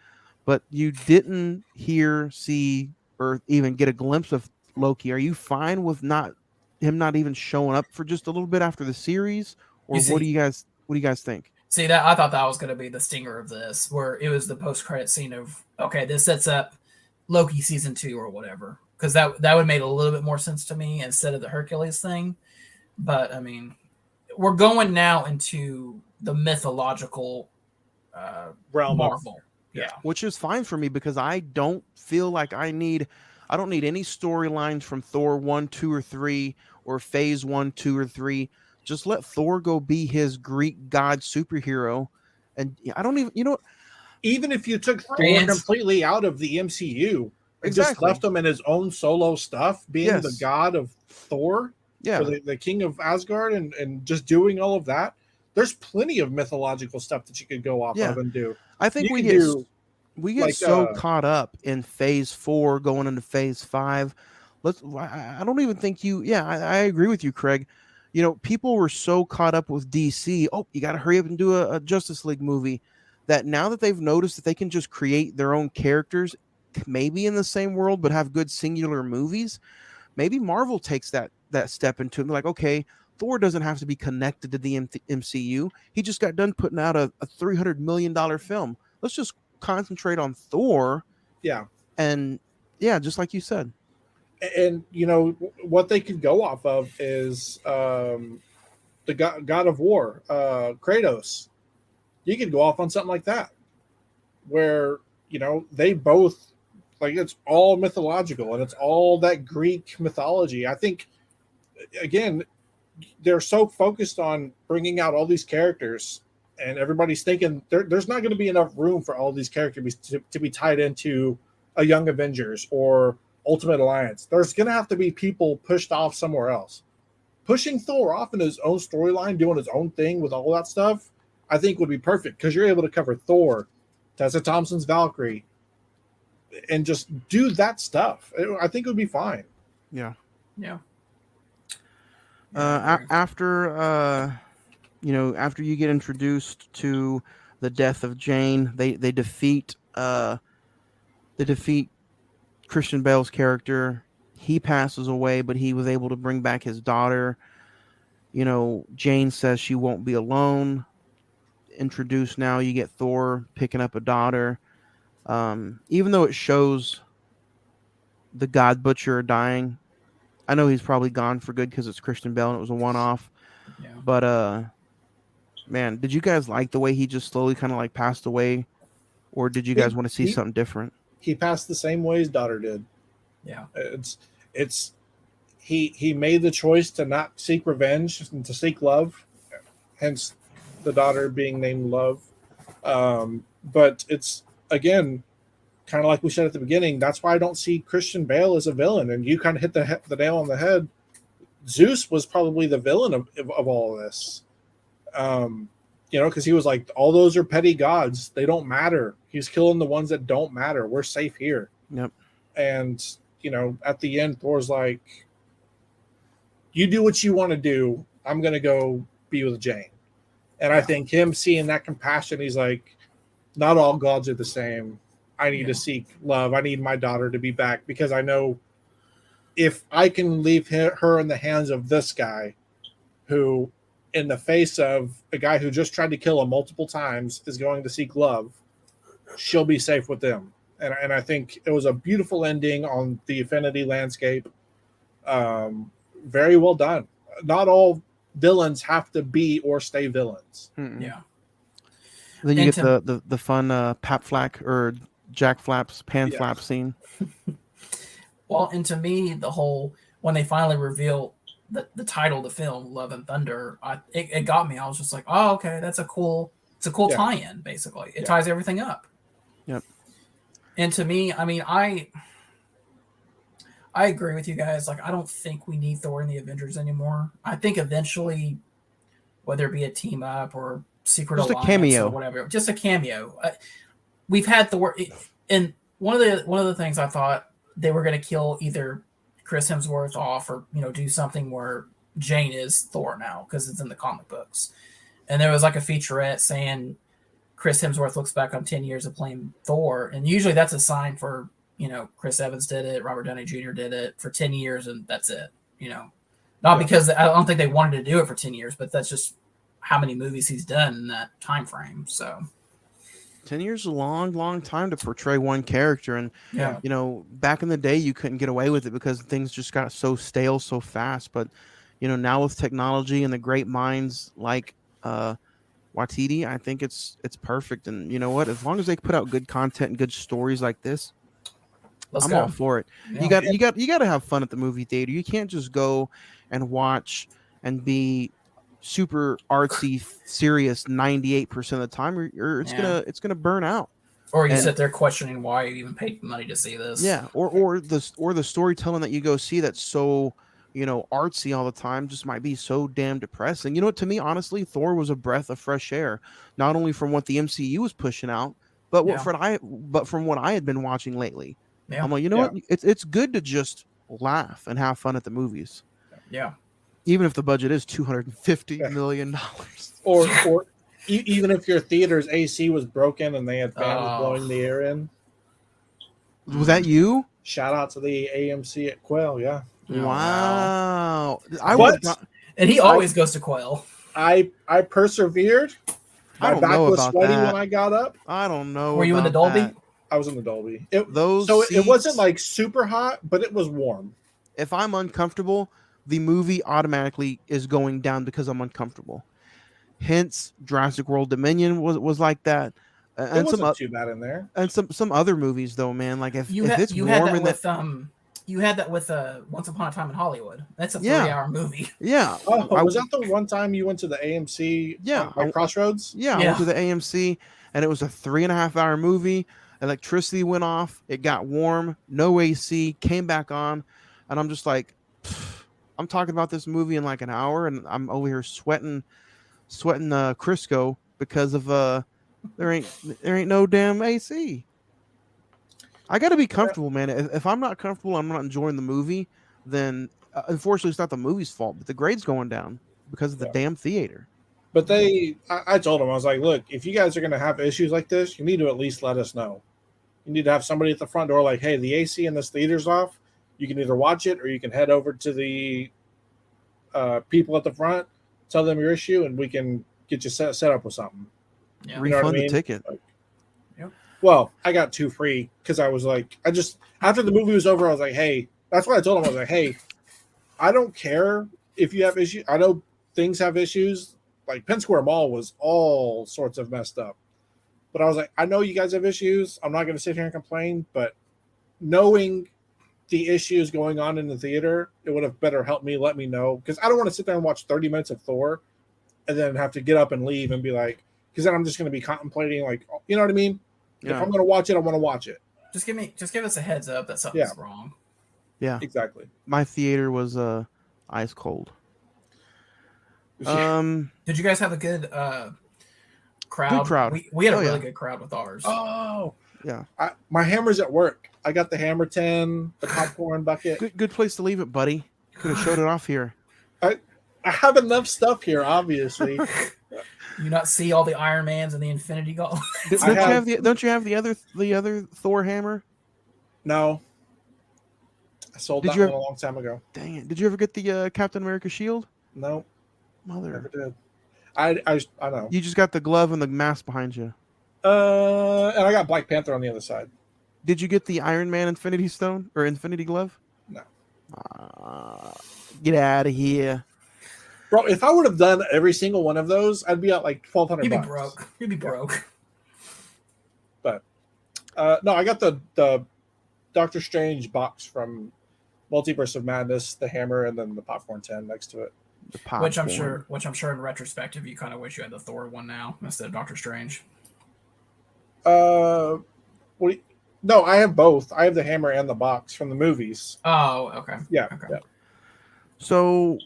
but you didn't hear, see, or even get a glimpse of Loki. Are you fine with not even showing up for just a little bit after the series, or You see, what do you guys think? See that I thought that was going to be the stinger of this, where it was the post-credit scene of, okay, this sets up Loki season 2 or whatever, because that would make a little bit more sense to me instead of the Hercules thing. But I mean, we're going now into the mythological Realm Marvel, yeah. Which is fine for me because I don't feel like I don't need any storylines from Thor 1, 2, or 3 or phase 1, 2, or 3. Just let Thor go be his Greek god superhero. And I don't even, even if you took Thor And completely out of the MCU and just exactly. left him in his own solo stuff, being the Yes. god of Thor, Yeah. or the king of Asgard, and just doing all of that, there's plenty of mythological stuff that you could go off Yeah. of and do. I think You could do we get like so caught up in phase 4 going into phase 5. I don't even think I agree with you, Craig. People were so caught up with DC. Oh, you got to hurry up and do a Justice League movie, that now that they've noticed that they can just create their own characters, maybe in the same world, but have good singular movies. Maybe Marvel takes that step into it. They're like, okay, Thor doesn't have to be connected to the MCU. He just got done putting out a $300 million film. Let's just concentrate on Thor. yeah. And yeah, just like you said. And what they could go off of is the god of war, Kratos. You could go off on something like that, where they both, like, it's all mythological and it's all that Greek mythology. I think, again, they're so focused on bringing out all these characters, and everybody's thinking there's not going to be enough room for all these characters to be tied into a Young Avengers or Ultimate Alliance. There's going to have to be people pushed off somewhere else. Pushing Thor off in his own storyline, doing his own thing with all that stuff, I think would be perfect, because you're able to cover Thor, Tessa Thompson's Valkyrie, and just do that stuff. I think it would be fine. Yeah. yeah. After after you get introduced to the death of Jane, they defeat Christian Bale's character. He passes away, but he was able to bring back his daughter. Jane says she won't be alone. Introduced now, you get Thor picking up a daughter. Even though it shows the God Butcher dying, I know he's probably gone for good because it's Christian Bale and it was a one-off. Yeah. But Man, did you guys like the way he just slowly kind of like passed away, or did you guys He, want to see he something different? he passed the same way his daughter did. Yeah. It's he made the choice to not seek revenge and to seek love, hence the daughter being named Love. But it's again kind of like we said at the beginning. That's why I don't see Christian Bale as a villain. And you kind of hit the nail on the head. Zeus was probably the villain of all of this. Because he was like, all those are petty gods. They don't matter. He's killing the ones that don't matter. We're safe here. Yep. And, at the end, Thor's like, you do what you want to do. I'm going to go be with Jane. And I think him seeing that compassion, he's like, not all gods are the same. I need to seek love. I need my daughter to be back because I know if I can leave her in the hands of this guy who, in the face of a guy who just tried to kill him multiple times, is going to seek love, she'll be safe with them. And I think it was a beautiful ending on the Affinity landscape. Very well done. Not all villains have to be or stay villains. Mm-mm. Yeah. Then you And get the fun Pap Flack or Jack Flaps, Pan Flap scene. Well, and to me, when they finally reveal the title of the film, Love and Thunder, it got me. I was just like, oh, okay, it's a cool tie-in, basically. It ties everything up. Yep. And to me, I mean, I agree with you guys. Like, I don't think we need Thor in the Avengers anymore. I think eventually, whether it be a team up or secret Just a alliance cameo. or whatever, just a cameo. We've had Thor, and one of the things I thought they were going to kill either Chris Hemsworth off or do something where Jane is Thor now because it's in the comic books, and there was like a featurette saying Chris Hemsworth looks back on 10 years of playing Thor, and usually that's a sign for Chris Evans did it, Robert Downey Jr. did it for 10 years, and that's it. Not because I don't think they wanted to do it for 10 years, but that's just how many movies he's done in that time frame. So 10 years is a long, long time to portray one character. And, back in the day, you couldn't get away with it because things just got so stale so fast. But, now with technology and the great minds like Watiti, I think it's perfect. And you know what? As long as they put out good content and good stories like this, I'm all for it. Yeah. You got to have fun at the movie theater. You can't just go and watch and be super artsy serious 98% of the time, or it's gonna burn out. Or you sit there questioning why you even paid money to see this. Yeah, or the storytelling that you go see that's so artsy all the time just might be so damn depressing. To me, honestly, Thor was a breath of fresh air, not only from what the MCU was pushing out, but from what I had been watching lately. Yeah. I'm like, what? It's good to just laugh and have fun at the movies. Yeah. Even if the budget is $250 million. Or even if your theater's AC was broken and they had fans blowing the air in. Was that you? Shout out to the AMC at Quail, yeah. Wow. And he always goes to Quail. I persevered. My back was sweaty when I got up. I don't know. Were you in the Dolby? That. I was in the Dolby. It seats, wasn't like super hot, but it was warm. If I'm uncomfortable, the movie automatically is going down because I'm uncomfortable. Hence, Jurassic World Dominion was like that. And it wasn't too bad in there. And some other movies though, man. Like if you it's you warm had that with Once Upon a Time in Hollywood. That's a 3-hour movie. Yeah. Was that the one time you went to the AMC? Yeah. At Crossroads. Yeah, I went to the AMC, and it was a 3.5-hour movie. Electricity went off. It got warm. No AC. Came back on, and I'm just like, I'm talking about this movie in like an hour, and I'm over here sweating Crisco because of there ain't no damn AC. I got to be comfortable, man. If I'm not comfortable, I'm not enjoying the movie. Then unfortunately, it's not the movie's fault, but the grade's going down because of the damn theater. But I told them, I was like, look, if you guys are going to have issues like this, you need to at least let us know. You need to have somebody at the front door like, hey, the AC in this theater's off. You can either watch it or you can head over to the people at the front, tell them your issue, and we can get you set up with something. Yeah. You refund the ticket. Well, I got 2 free because I was like, after the movie was over, I was like, hey, that's what I told him. I was like, hey, I don't care if you have issues. I know things have issues. like Penn Square Mall was all sorts of messed up. But I was like, I know you guys have issues. I'm not going to sit here and complain, but knowing the issues going on in the theater, it would have better helped me let me know, because I don't want to sit there and watch 30 minutes of Thor and then have to get up and leave and be like, because then I'm just going to be contemplating, like, you know what I mean? Yeah. If I'm going to watch it, I want to watch it. Just give us a heads up that something's wrong. Yeah, exactly. My theater was ice cold. Did you guys have a good crowd? Good crowd. We had a really good crowd with ours. Oh, yeah. My hammer's at work. I got the hammer 10, the popcorn bucket. Good place to leave it, buddy. Could have showed it off here. I have enough stuff here, obviously. You not see all the Iron Mans and the Infinity Gauntlet? Don't you have the other Thor hammer? No. I sold that one a long time ago. Dang it. Did you ever get the Captain America shield? No. Mother. Never did. I know. You just got the glove and the mask behind you. And I got Black Panther on the other side. Did you get the Iron Man Infinity Stone or Infinity Glove? No. Get out of here. Bro, if I would have done every single one of those, I'd be at like $1,200. You'd be broke. You'd be broke. But no, I got the Doctor Strange box from Multiverse of Madness, the hammer, and then the popcorn 10 next to it. Which I'm sure in retrospective you kind of wish you had the Thor one now instead of Doctor Strange. No, I have both. I have the hammer and the box from the movies. Oh, okay. Yeah. Okay. Yeah. So,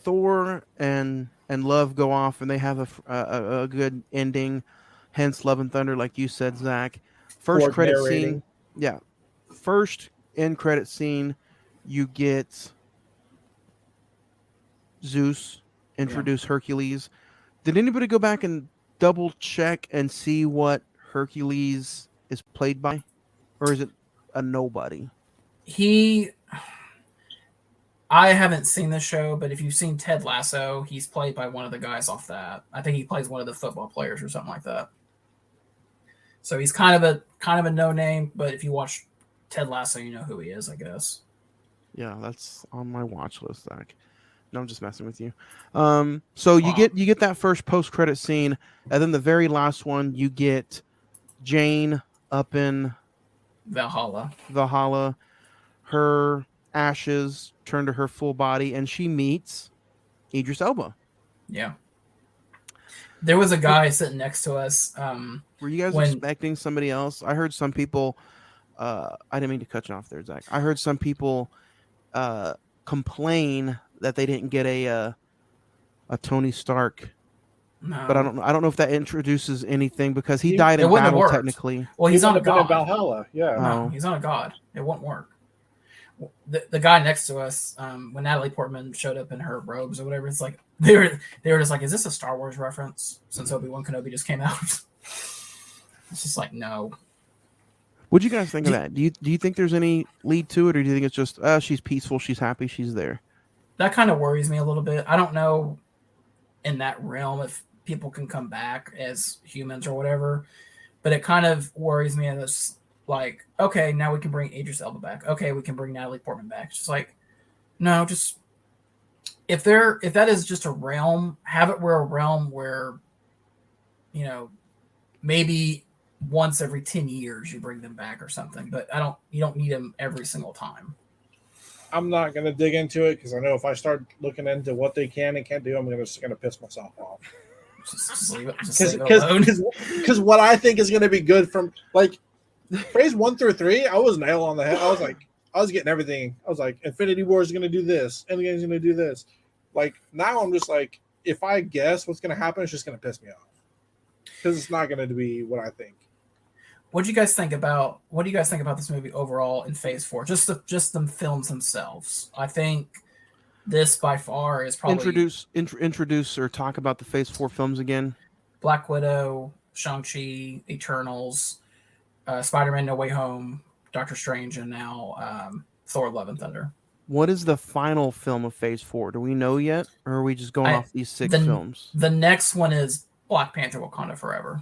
Thor and Love go off and they have a good ending, hence Love and Thunder, like you said, Zach. First credit scene. Yeah. First end credit scene, you get Zeus introduce Hercules. Did anybody go back and double check and see what Hercules is played by? Or is it a nobody? I haven't seen the show, but if you've seen Ted Lasso, he's played by one of the guys off that. I think he plays one of the football players or something like that. So he's kind of a no name, but if you watch Ted Lasso, you know who he is, I guess. Yeah, that's on my watch list, Zach. No, I'm just messing with you. So you get that first post credit scene, and then the very last one, you get Jane up in Valhalla. Her ashes turn to her full body, and she meets Idris Elba. Yeah. There was a guy sitting next to us. Were you guys expecting somebody else? I heard some people. I didn't mean to cut you off there, Zach. I heard some people complain that they didn't get a Tony Stark. No. But I don't know if that introduces anything, because he died in battle technically. Well, he's on a god. Valhalla. Yeah. No, he's on a god. It won't work. The guy next to us, when Natalie Portman showed up in her robes or whatever, it's like they were just like, is this a Star Wars reference since Obi-Wan Kenobi just came out? It's just like, no. What do you guys think of that? Do you think there's any lead to it, or do you think it's just she's peaceful, she's happy, she's there? That kind of worries me a little bit. I don't know in that realm if people can come back as humans or whatever, but it kind of worries me. And it's like, okay, now we can bring Idris Elba back. Okay, we can bring Natalie Portman back. It's just like, no, just if that is just a realm, have it where a realm where, maybe once every 10 years you bring them back or something, but you don't need them every single time. I'm not going to dig into it, because I know if I start looking into what they can and can't do, I'm just going to piss myself off. Just leave it. Just leave it alone. Because what I think is going to be good from, like, phase 1 through 3, I was nail on the head. I was getting everything. I was like, Infinity War is going to do this. Endgame's going to do this. Like, now I'm just like, if I guess what's going to happen, it's just going to piss me off. Because it's not going to be what I think. What do you guys think about this movie overall in Phase 4? Just the films themselves. I think this by far is probably introduce or talk about the Phase 4 films again. Black Widow, Shang-Chi, Eternals, Spider-Man: No Way Home, Doctor Strange, and now Thor: Love and Thunder. What is the final film of Phase 4? Do we know yet, or are we just going off these 6 films? The next one is Black Panther: Wakanda Forever.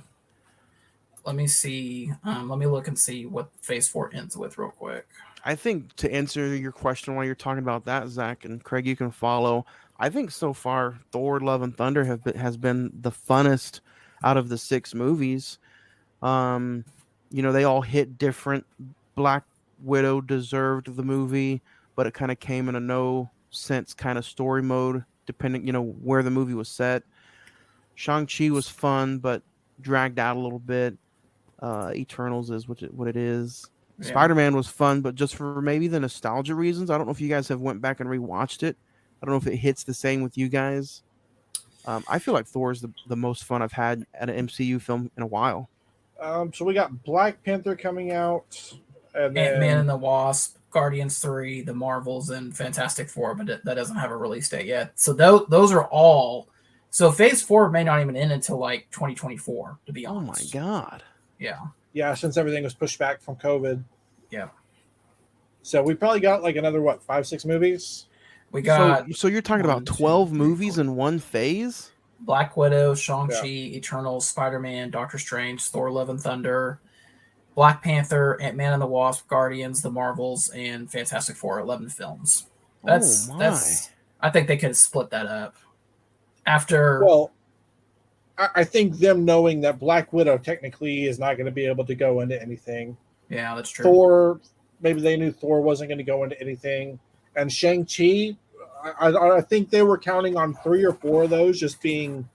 Let me see. Let me look and see what Phase 4 ends with real quick. I think to answer your question while you're talking about that, Zach and Craig, you can follow. I think so far Thor: Love and Thunder has been the funnest out of the 6 movies. Um, they all hit different. Black Widow deserved the movie, but it kind of came in a no sense kind of story mode, depending, where the movie was set. Shang-Chi was fun, but dragged out a little bit. Eternals is what it is. Yeah. Spider-Man was fun, but just for maybe the nostalgia reasons. I don't know if you guys have went back and rewatched it. I don't know if it hits the same with you guys. I feel like Thor is the most fun I've had at an MCU film in a while. So we got Black Panther coming out, and Ant-Man then and the Wasp, Guardians 3, The Marvels, and Fantastic Four, but that doesn't have a release date yet. So those are all. So Phase 4 may not even end until like 2024, to be honest. Oh my god. Yeah, since everything was pushed back from COVID. Yeah. So we probably got like another 5-6 movies. We got So you're talking about 12 movies in one phase? Black Widow, Shang-Chi, Eternals, Spider-Man, Doctor Strange, Thor: Love and Thunder, Black Panther, Ant-Man and the Wasp, Guardians, The Marvels, and Fantastic Four. 11 films. That's I think they could have split that up. After Well, I think them knowing that Black Widow technically is not going to be able to go into anything. Yeah, that's true. Thor, maybe they knew Thor wasn't going to go into anything. And Shang-Chi, I think they were counting on 3 or 4 of those just being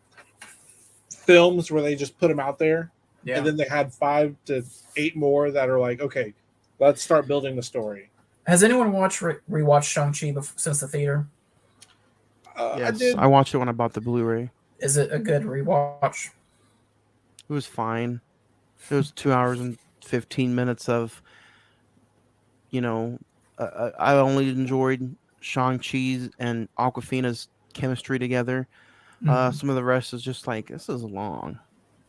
films where they just put them out there. Yeah. And then they had 5 to 8 more that are like, okay, let's start building the story. Has anyone rewatched Shang-Chi since the theater? Yes, I watched it when I bought the Blu-ray. Is it a good rewatch? It was fine. It was 2 hours and 15 minutes of, I only enjoyed Shang-Chi's and Awkwafina's chemistry together. Some of the rest is just like, this is long.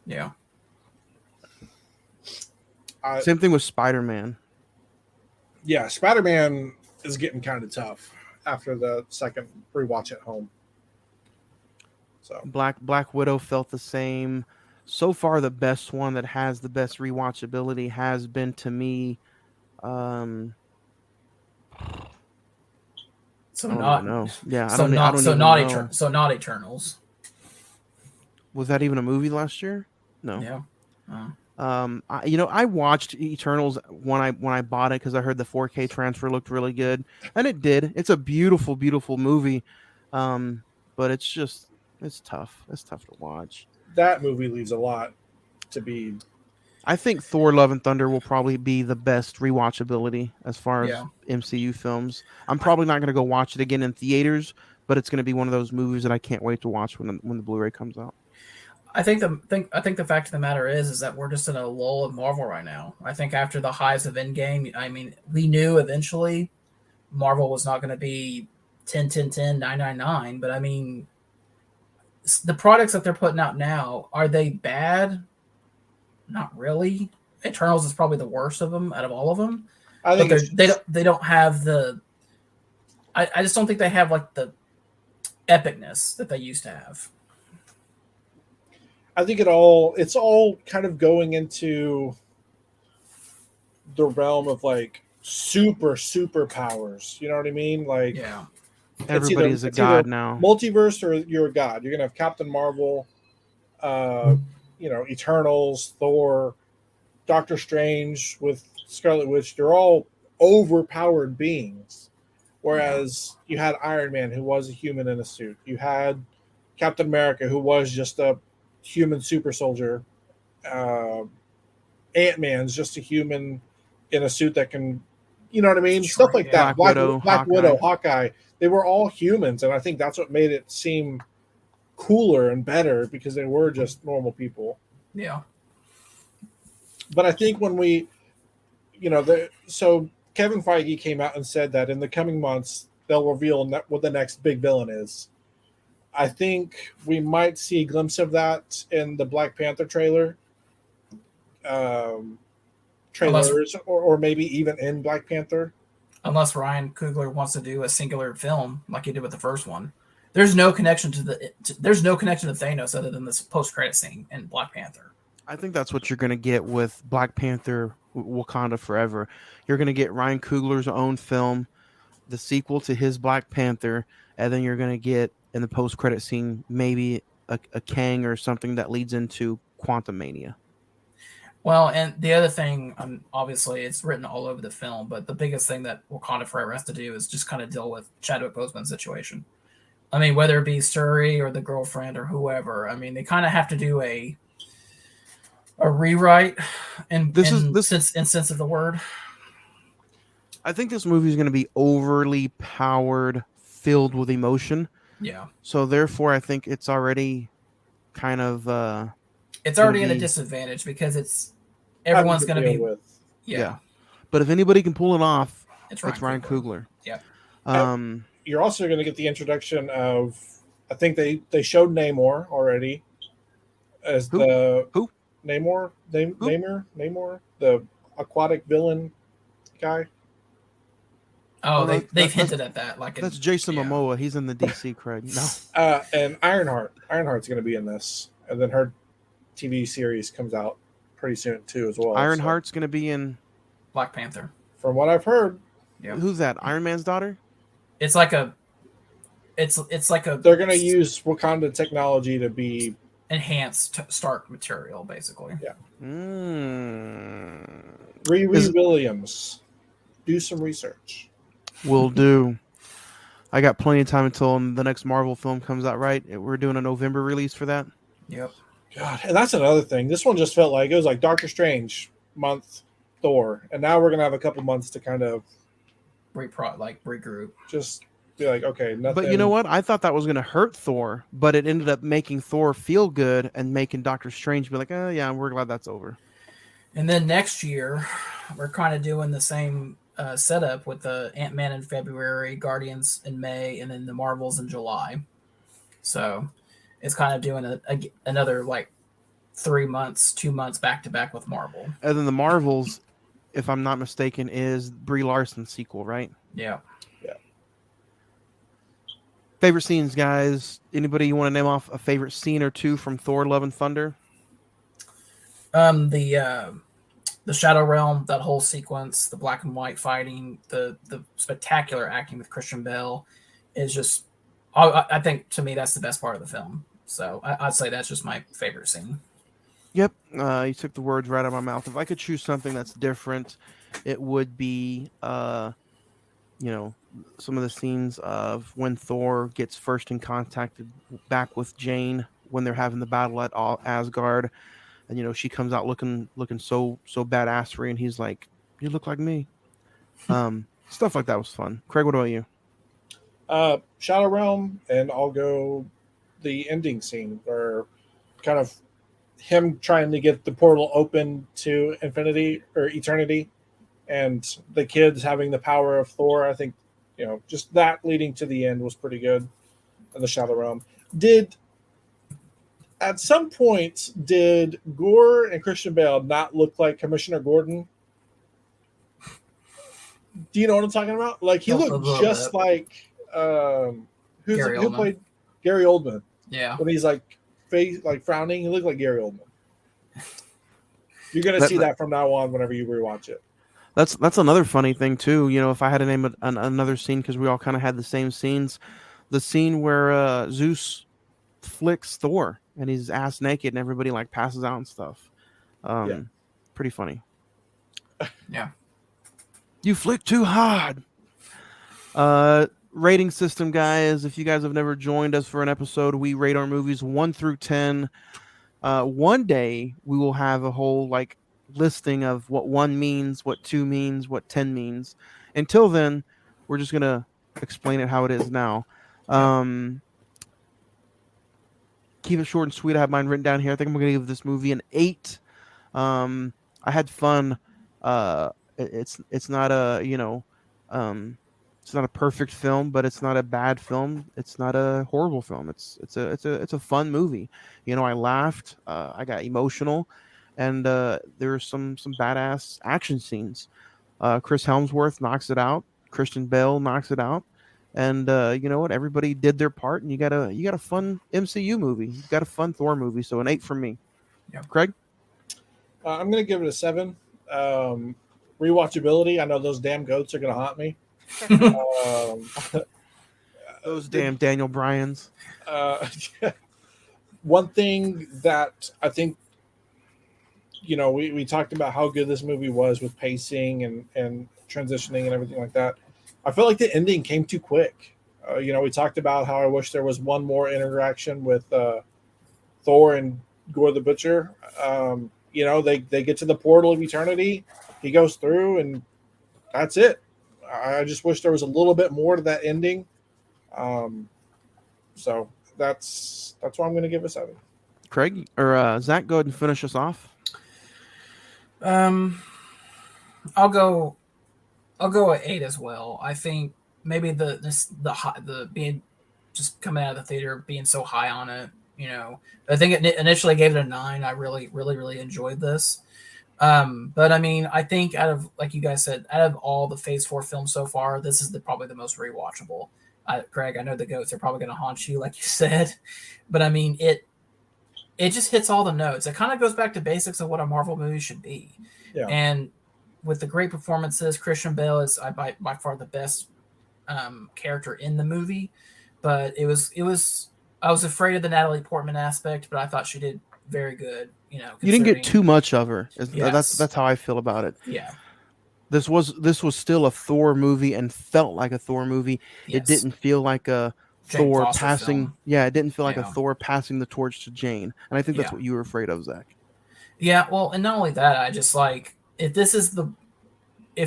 Yeah. Same thing with Spider-Man. Yeah, Spider-Man is getting kind of tough after the second rewatch at home. So Black Widow felt the same. So far, the best one that has the best rewatchability has been to me. So not Eternals. Was that even a movie last year? No. Yeah. I watched Eternals when I bought it because I heard the 4K transfer looked really good, and it did. It's a beautiful, beautiful movie, but it's tough. It's tough to watch. That movie leaves a lot to be. I think Thor: Love and Thunder will probably be the best rewatchability as far as MCU films. I'm probably not going to go watch it again in theaters, but it's going to be one of those movies that I can't wait to watch when the Blu-ray comes out. I think the fact of the matter is that we're just in a lull of Marvel right now. I think after the highs of Endgame, I mean, we knew eventually Marvel was not going to be 10, 10, 10, 9, 9, 9, but I mean, the products that they're putting out now, are they bad? Not really. Eternals is probably the worst of them out of all of them. I think they don't have the. I just don't think they have like the epicness that they used to have. I think it's all kind of going into the realm of like super powers. You know what I mean? Like, yeah, everybody's a god now. Multiverse, or you're a god. You're gonna have Captain Marvel, Eternals, Thor, Doctor Strange with Scarlet Witch. They're all overpowered beings. Whereas you had Iron Man, who was a human in a suit. You had Captain America, who was just a human super soldier. Ant-Man's just a human in a suit that can, you know what I mean? Stuff like that. Black Widow, Hawkeye. They were all humans, and I think that's what made it seem cooler and better, because they were just normal people. Yeah. But I think when we, so Kevin Feige came out and said that in the coming months they'll reveal what the next big villain is. I think we might see a glimpse of that in the Black Panther trailers, or maybe even in Black Panther. Unless Ryan Coogler wants to do a singular film like he did with the first one. There's no connection to Thanos other than this post-credit scene in Black Panther. I think that's what you're going to get with Black Panther Wakanda Forever. You're going to get Ryan Coogler's own film, the sequel to his Black Panther, and then you're going to get in the post credit scene, maybe a Kang or something that leads into Quantum Mania. Well, and the other thing, obviously, it's written all over the film, but the biggest thing that Wakanda Forever has to do is just kind of deal with Chadwick Boseman's situation. I mean, whether it be Shuri or the girlfriend or whoever, I mean, they kind of have to do a rewrite in sense of the word. I think this movie is going to be overly powered, filled with emotion. Yeah. So therefore, I think it's already kind of it's already at a disadvantage because everyone's going to be with. Yeah. But if anybody can pull it off, it's Ryan Coogler. Yeah. You're also going to get the introduction of, I think they showed Namor already as Who? Namor, the aquatic villain guy. Oh, they've hinted at that. Like that's Jason Momoa. He's in the DC Craig. No. And Ironheart. Ironheart's going to be in this, and then her TV series comes out pretty soon too, as well. Ironheart's going to be in Black Panther. From what I've heard. Yeah. Who's that? Iron Man's daughter? It's like a. It's like a. They're going to use Wakanda technology to be enhanced Stark material, basically. Yeah. Riri Williams. Do some research. Will do. I got plenty of time until the next Marvel film comes out, right? We're doing a November release for that. Yep. God, and that's another thing. This one just felt like it was like Doctor Strange month, Thor, and now we're gonna have a couple months to kind of regroup. Just be like, okay, nothing. But you know what? I thought that was gonna hurt Thor, but it ended up making Thor feel good and making Doctor Strange be like, oh yeah, we're glad that's over. And then next year, we're kind of doing the same setup with the Ant-Man in February, Guardians in May, and then the Marvels in July. So it's kind of doing another like 2 months back to back with Marvel. And then the Marvels, if I'm not mistaken, is Brie Larson's sequel, right? Yeah. Yeah. Favorite scenes, guys? Anybody you want to name off a favorite scene or two from Thor: Love and Thunder? The Shadow Realm, that whole sequence, the black and white fighting, the spectacular acting with Christian Bale is just, I think to me that's the best part of the film. So I'd say that's just my favorite scene. Yep, you took the words right out of my mouth. If I could choose something that's different, it would be, some of the scenes of when Thor gets first in contact back with Jane when they're having the battle at Asgard. And she comes out looking so badassery, and he's like, "You look like me." Stuff like that was fun. Craig, what about you? Shadow Realm, and I'll go the ending scene where kind of him trying to get the portal open to infinity or eternity, and the kids having the power of Thor. I think just that leading to the end was pretty good. In the Shadow Realm, at some point, did Gore and Christian Bale not look like Commissioner Gordon? Do you know what I'm talking about? Like, he looked just like who played Gary Oldman? Yeah. When he's like frowning, he looked like Gary Oldman. You're gonna see that from now on whenever you rewatch it. That's another funny thing too. If I had to name another scene, because we all kind of had the same scenes, the scene where Zeus flicks Thor and he's ass naked and everybody like passes out and stuff. Pretty funny. Yeah. You flick too hard. Rating system, guys. If you guys have never joined us for an episode, we rate our movies 1 through 10. One day we will have a whole listing of what 1 means, what 2 means, what 10 means. Until then, we're just gonna explain it how it is now. Keep it short and sweet. I have mine written down here. I think I'm going to give this movie an 8. I had fun. It's not a it's not a perfect film, but it's not a bad film. It's not a horrible film. It's a fun movie. I laughed. I got emotional, and there were some badass action scenes. Chris Hemsworth knocks it out. Christian Bale knocks it out. And you know what? Everybody did their part, and you got a fun MCU movie. You got a fun Thor movie. So an 8 from me. Yeah. Craig? I'm going to give it a 7. Rewatchability. I know those damn goats are going to haunt me. Those damn Daniel Bryans. Uh, one thing that I think, we talked about how good this movie was with pacing and transitioning and everything like that. I feel like the ending came too quick. We talked about how I wish there was one more interaction with Thor and Gore the Butcher. They get to the portal of eternity. He goes through, and that's it. I just wish there was a little bit more to that ending. So that's why I'm going to give a 7. Craig or Zach, go ahead and finish us off. I'll go at 8 as well. I think maybe the being just coming out of the theater being so high on it, I think it initially gave it a 9. I really, really, really enjoyed this. But I mean, I think out of, like you guys said, out of all the Phase 4 films so far, this is probably the most rewatchable. Craig, I know the goats are probably going to haunt you, like you said, but I mean, it just hits all the notes. It kind of goes back to basics of what a Marvel movie should be. Yeah. And with the great performances, Christian Bale is by far the best character in the movie. But I was afraid of the Natalie Portman aspect, but I thought she did very good. You didn't get too much of her. Yes. That's how I feel about it. Yeah. This was still a Thor movie and felt like a Thor movie. Yes. It didn't feel like a Jane Thor Foster passing. film. Yeah, it didn't feel like a Yeah. Thor passing the torch to Jane. And I think that's Yeah. what you were afraid of, Zach. Yeah, well, and not only that, I just like if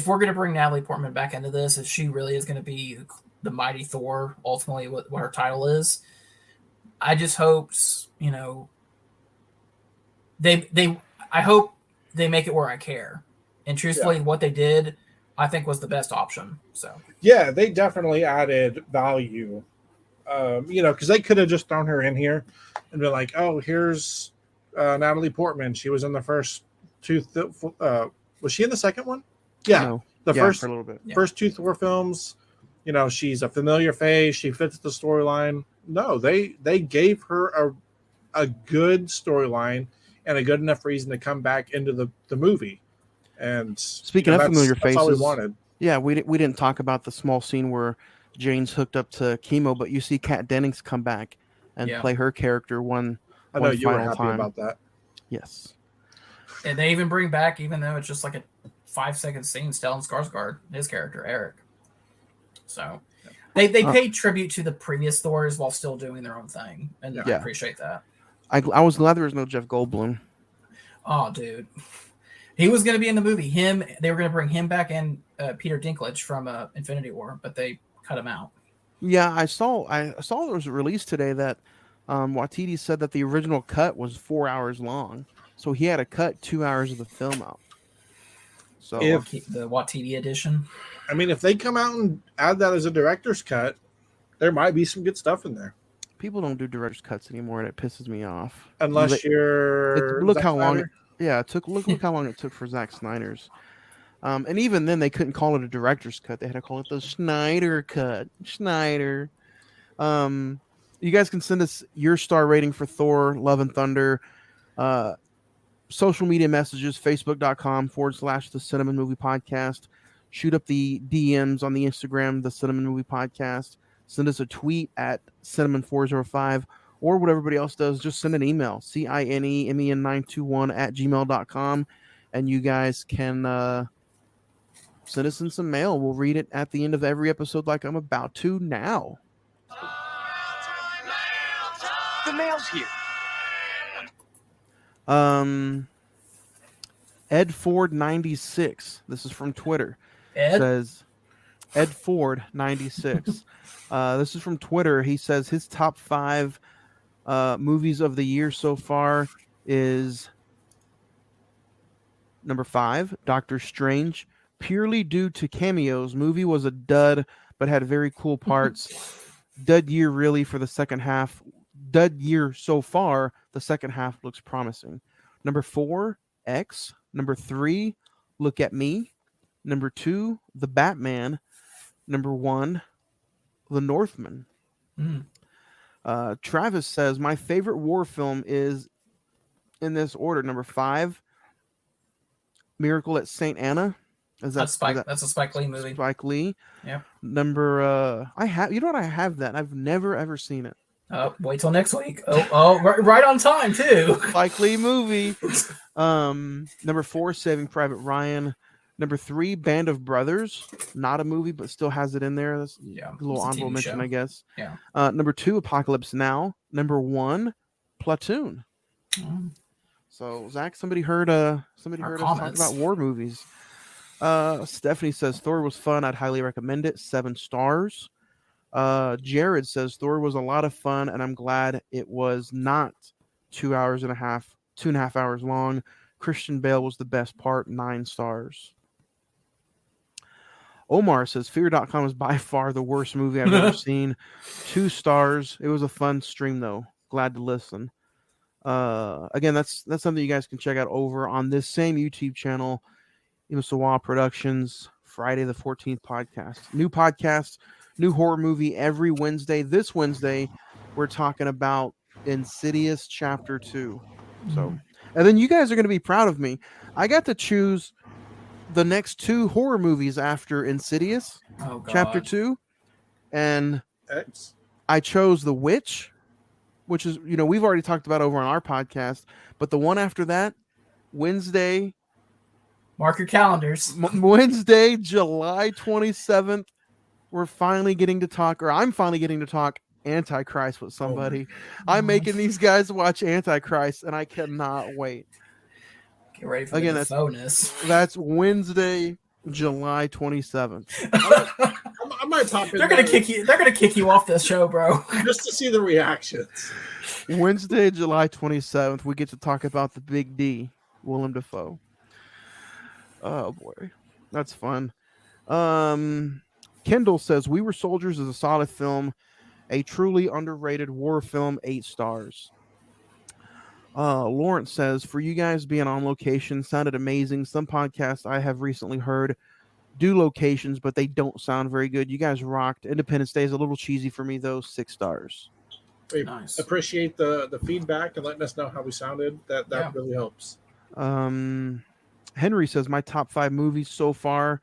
we're gonna bring Natalie Portman back into this, if she really is gonna be the mighty Thor, ultimately what her title is, I just hope I hope they make it where I care. And truthfully, what they did, I think was the best option. So yeah, they definitely added value. Because they could have just thrown her in here and been like, "Oh, here's Natalie Portman. She was in the first two. Was she in the second one? Yeah, No. the Yeah, first for a little bit. first 2 Thor films. She's a familiar face. She fits the storyline. No, they gave her a good storyline and a good enough reason to come back into the movie. And Speaking of familiar faces, that's all we wanted. Yeah, we didn't talk about the small scene where Jane's hooked up to chemo, but you see Kat Dennings come back and play her character one I know you were final happy time. about that. Yes. And they even bring back, even though it's just like a 5-second scene, Stellan Skarsgård, his character Eric. So they paid tribute to the previous Thors while still doing their own thing, and I appreciate that. I was glad there was no Jeff Goldblum. Oh, dude, he was going to be in the movie. They were going to bring him back and Peter Dinklage from Infinity War, but they cut him out. Yeah, I saw there was a release today that Waititi said that the original cut was 4 hours long, so he had to cut 2 hours of the film out. So The Waititi edition. I mean, if they come out and add that as a director's cut, there might be some good stuff in there. People don't do director's cuts anymore, and it pisses me off. Unless you're look Zack how long. Snyder. Look how long it took for Zack Snyder's. And even then, they couldn't call it a director's cut. They had to call it the Snyder cut. Snyder. You guys can send us your star rating for Thor: Love and Thunder. Social media messages, facebook.com/the Cine-Men Movie Podcast. Shoot up the DMs on the Instagram, the Cine-Men Movie Podcast. Send us a tweet at Cine-Men405 or what everybody else does. Just send an email, cinemen921@gmail.com. And you guys can send us in some mail. We'll read it at the end of every episode like I'm about to now. The mail's here. Ed Ford 96. This is from Twitter. Says Ed Ford 96. This is from Twitter. He says his top 5 movies of the year so far is number 5, Doctor Strange. Purely due to cameos, movie was a dud, but had very cool parts. Dud year really for the second half. Dud year so far. The second half looks promising. Number 4, X. Number 3, Look at Me. Number 2, The Batman. Number 1, The Northman. Travis says, my favorite war film is in this order. Number 5, Miracle at St. Anna. Is That's that That's a Spike Lee movie. Spike Lee? Yeah. Number I have, you know what, I have that. I've never ever seen it. Wait till next week. Right on time too. Spike Lee movie. Number 4, Saving Private Ryan. Number 3, Band of Brothers. Not a movie, but still has it in there. That's Yeah, a little it's a honorable TV mention, show. I guess. Yeah. Number 2, Apocalypse Now. Number 1, Platoon. So Zach, somebody heard us talk about war movies. Stephanie says Thor was fun. I'd highly recommend it. 7 stars. Jared says Thor was a lot of fun, and I'm glad it was not 2.5 hours long. Christian Bale was the best part. 9 stars. Omar says Fear.com is by far the worst movie I've ever seen. 2 stars. It was a fun stream though. Glad to listen. Again, that's something you guys can check out over on this same YouTube channel, Imasawa Productions, Friday the 14th podcast. New horror movie every Wednesday. This Wednesday, we're talking about Insidious Chapter 2. So, and then you guys are going to be proud of me. I got to choose the next 2 horror movies after Insidious Chapter 2, and I chose The Witch, which is, we've already talked about over on our podcast, but the one after that, Wednesday. Mark your calendars. Wednesday, July 27th, we're finally getting to talk, or I'm finally getting to talk Antichrist with somebody. I'm making these guys watch Antichrist, and I cannot wait. Get ready for the bonus. That's Wednesday, July 27th. I might pop in. They're gonna kick you off this show, bro. Just to see the reactions. Wednesday, July 27th, we get to talk about the Big D, Willem Dafoe. Oh boy, that's fun. Kendall says We Were Soldiers is a solid film, a truly underrated war film. 8 stars. Lawrence says, for you guys being on location sounded amazing. Some podcasts I have recently heard do locations, but they don't sound very good. You guys rocked. Independence Day is a little cheesy for me though. 6 stars. We appreciate the feedback and letting us know how we sounded. That really helps. Henry says my top 5 movies so far.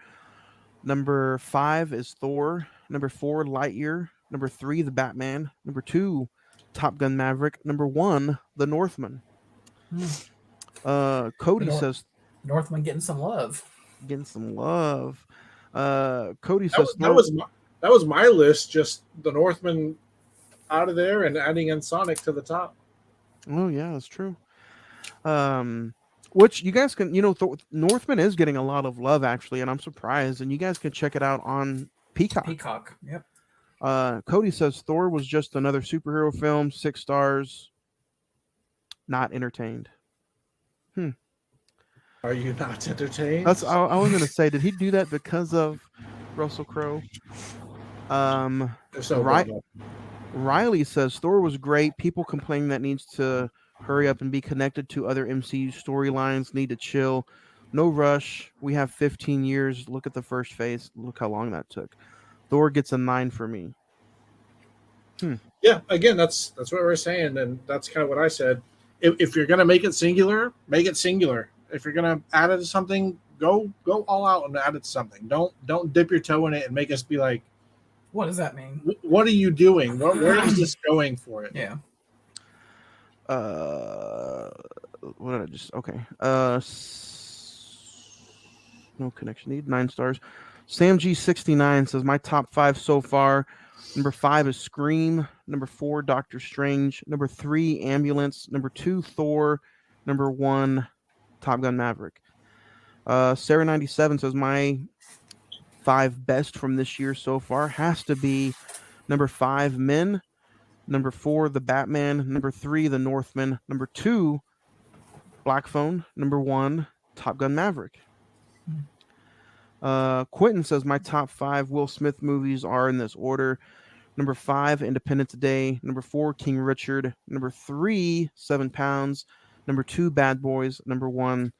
Number 5 is Thor. Number 4, Lightyear. Number 3, The Batman. Number 2, Top Gun Maverick. Number 1, The Northman. Cody says Northman getting some love. Cody says that was my list. Just The Northman out of there and adding in Sonic to the top. Oh yeah, that's true. Which you guys can, Northman is getting a lot of love actually, and I'm surprised. And you guys can check it out on Peacock. Yep. Cody says Thor was just another superhero film. 6 stars. Not entertained. Are you not entertained? I was going to say, did he do that because of Russell Crowe? Riley says Thor was great. People complaining that needs to hurry up and be connected to other MCU storylines. Need to chill. No rush. We have 15 years. Look at the first phase. Look how long that took. Thor gets a 9 for me. Yeah, again, that's what we're saying, and that's kind of what I said. If you're gonna make it singular, make it singular. If you're gonna add it to something, go all out and add it to something. Don't dip your toe in it and make us be like, what does that mean? What are you doing? Where is this going for it? Yeah. What did I just? Okay. No connection need. 9 stars. Sam G69 says my top 5 so far. Number 5 is Scream. Number 4, Doctor Strange. Number 3, Ambulance. Number 2, Thor. Number 1, Top Gun Maverick. Sarah 97 says my 5 best from this year so far has to be number 5, Men. Number 4, The Batman. Number 3, The Northman. Number 2, Black Phone. Number 1, Top Gun Maverick. Quentin says my top 5 Will Smith movies are in this order. Number 5, Independence Day. Number 4, King Richard. Number 3, 7 Pounds. Number 2, Bad Boys. Number 1,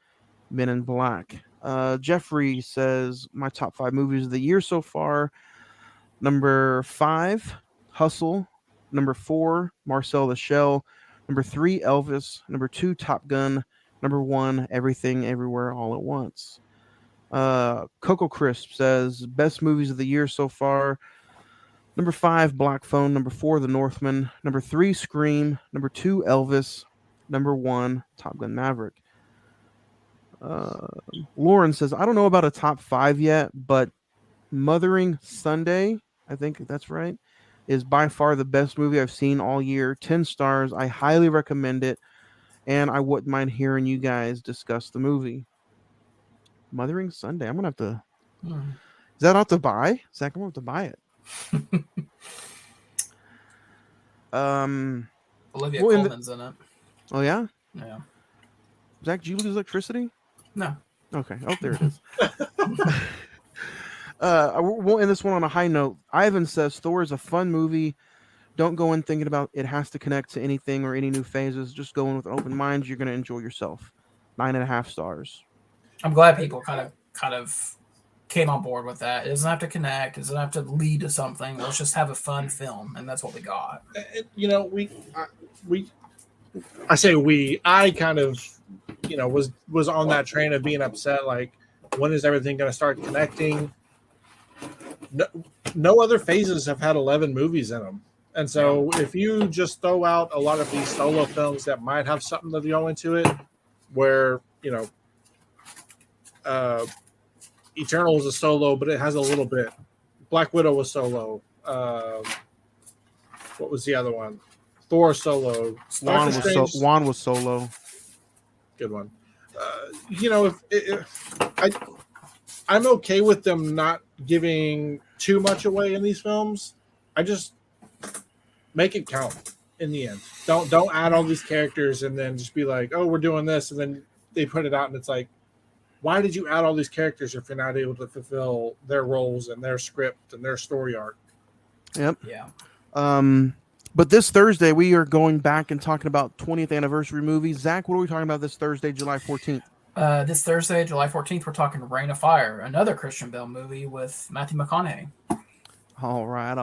Men in Black. Jeffrey says my top 5 movies of the year so far. Number 5, Hustle. Number 4, Marcel the Shell. Number 3, Elvis. Number 2, Top Gun. Number 1, Everything Everywhere All at Once. Coco Crisp says best movies of the year so far. Number 5, Black Phone. Number 4, The Northman. Number 3, Scream. Number 2, Elvis. Number 1, Top Gun Maverick. Lauren says, I don't know about a top 5 yet, but Mothering Sunday, I think that's right, is by far the best movie I've seen all year. 10 stars. I highly recommend it, and I wouldn't mind hearing you guys discuss the movie. Mothering Sunday. I'm going to have to... Is that out to buy? Zach, I'm going to have to buy it. Olivia Colman's in it. Oh, yeah? Yeah. Zach, did you lose electricity? No. Okay. Oh, there it is. We'll end this one on a high note. Ivan says Thor is a fun movie. Don't go in thinking about it has to connect to anything or any new phases. Just go in with an open mind. You're going to enjoy yourself. 9.5 stars. I'm glad people kind of came on board with that. It doesn't have to connect. It doesn't have to lead to something. Let's just have a fun film, and that's what we got. You know, I kind of, you know, was on that train of being upset. Like, when is everything going to start connecting? No other phases have had 11 movies in them. And so if you just throw out a lot of these solo films that might have something to go into it, where, you know, Eternal is a solo, but it has a little bit. Black Widow was solo. What was the other one? Thor solo. Juan was solo. Good one. You know, I'm okay with them not giving too much away in these films. I just make it count in the end. Don't add all these characters and then just be like, oh, we're doing this, and then they put it out and it's like, why did you add all these characters if you're not able to fulfill their roles and their script and their story arc? Yep. Yeah. But this Thursday, we are going back and talking about 20th anniversary movies. Zach, what are we talking about this Thursday, July 14th? This Thursday, July 14th, we're talking Reign of Fire, another Christian Bale movie with Matthew McConaughey. All right.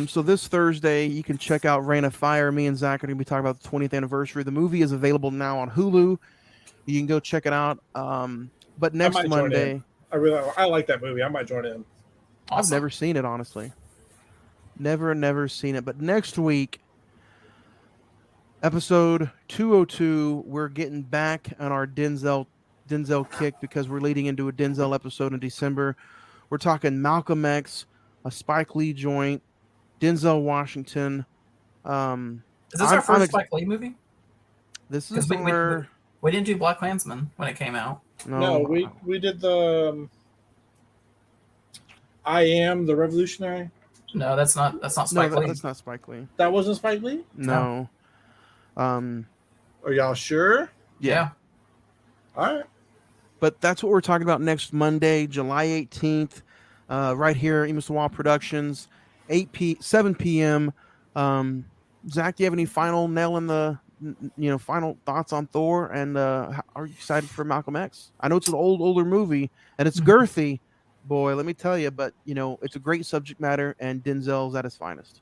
So this Thursday, you can check out Reign of Fire. Me and Zach are going to be talking about the 20th anniversary. The movie is available now on Hulu. You can go check it out. But next Monday, I like that movie. I might join in. Awesome. I've never seen it, honestly. Never seen it. But next week, episode 202, we're getting back on our Denzel kick because we're leading into a Denzel episode in December. We're talking Malcolm X, a Spike Lee joint, Denzel Washington. Is this our first Spike Lee movie? This is our... We didn't do Black Klansman when it came out. No, we did the I Am the Revolutionary. No, that's not Spike Lee. That's not Spike Lee. That wasn't Spike Lee? No. Are y'all sure? Yeah. All right. But that's what we're talking about next Monday, July 18th, right here at Emisawa Productions, 7 p.m. Zach, do you have any final final thoughts on Thor? And are you excited for Malcolm X? I know it's an older movie, and it's girthy, boy, let me tell you, but, it's a great subject matter, and Denzel's at his finest.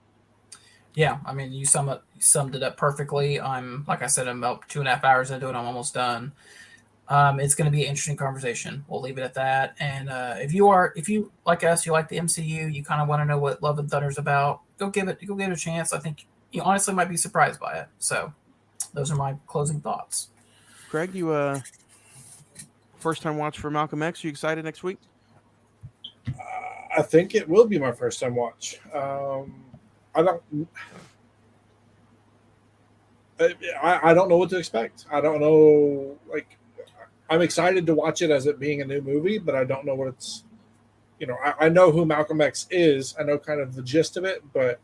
Yeah, I mean, you summed it up perfectly. Like I said, I'm about 2.5 hours into it. I'm almost done. It's going to be an interesting conversation. We'll leave it at that. And if you like us, you like the MCU, you kind of want to know what Love and Thunder's about, go give it a chance. I think you honestly might be surprised by it. So those are my closing thoughts. Craig, you first time watch for Malcolm X? Are you excited next week? I think it will be my first time watch. I don't know what to expect. I don't know. Like, I'm excited to watch it as it being a new movie, but I don't know what it's. I know who Malcolm X is. I know kind of the gist of it, but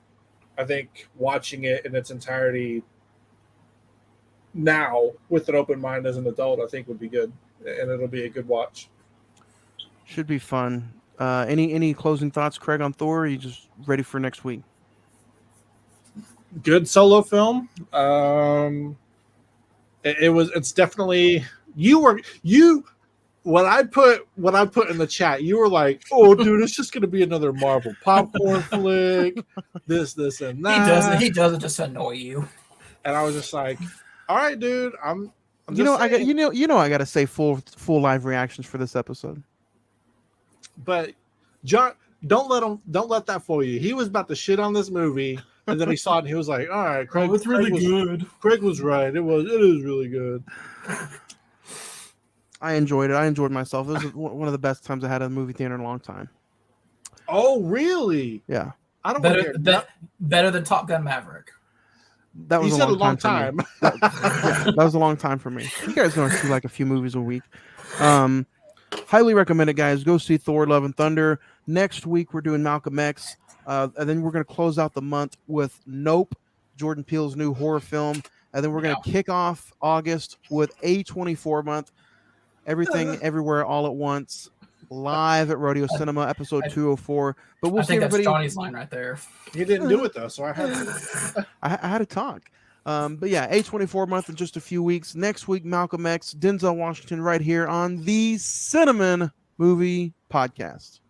I think watching it in its entirety now with an open mind as an adult, I think would be good, and it'll be a good watch. Should be fun. Any closing thoughts, Craig, on Thor? Or are you just ready for next week? Good solo film. It's definitely what I put in the chat, you were like, oh dude, it's just gonna be another Marvel popcorn flick, this and that. He doesn't just annoy you. And I was just like, all right, dude, I'm You know, just I got saying. I got to say full live reactions for this episode. But John, don't let that fool you. He was about to shit on this movie, and then he saw it and he was like, "All right, Craig, Oh, it's really Craig was, good. Craig was right. It is really good." I enjoyed it. I enjoyed myself. It was one of the best times I had at a movie theater in a long time. Oh, really? Yeah, I don't want to hear. Better than Top Gun Maverick. that was He a said long a long time time. for me. That was a long time for me. You guys know I see like a few movies a week. Highly recommend it, guys. Go see Thor: Love and Thunder. Next week we're doing Malcolm X, and then we're going to close out the month with Nope, Jordan Peele's new horror film, and then we're going to kick off August with A24 month. Everything, everywhere, all at once, live at Rodeo Cinema, episode 204. But we'll I see think that's everybody. Johnny's line right there. He didn't do it though, so I had to. I had to talk. But yeah, A24 month in just a few weeks. Next week, Malcolm X, Denzel Washington, right here on the Cine-Men Movie Podcast.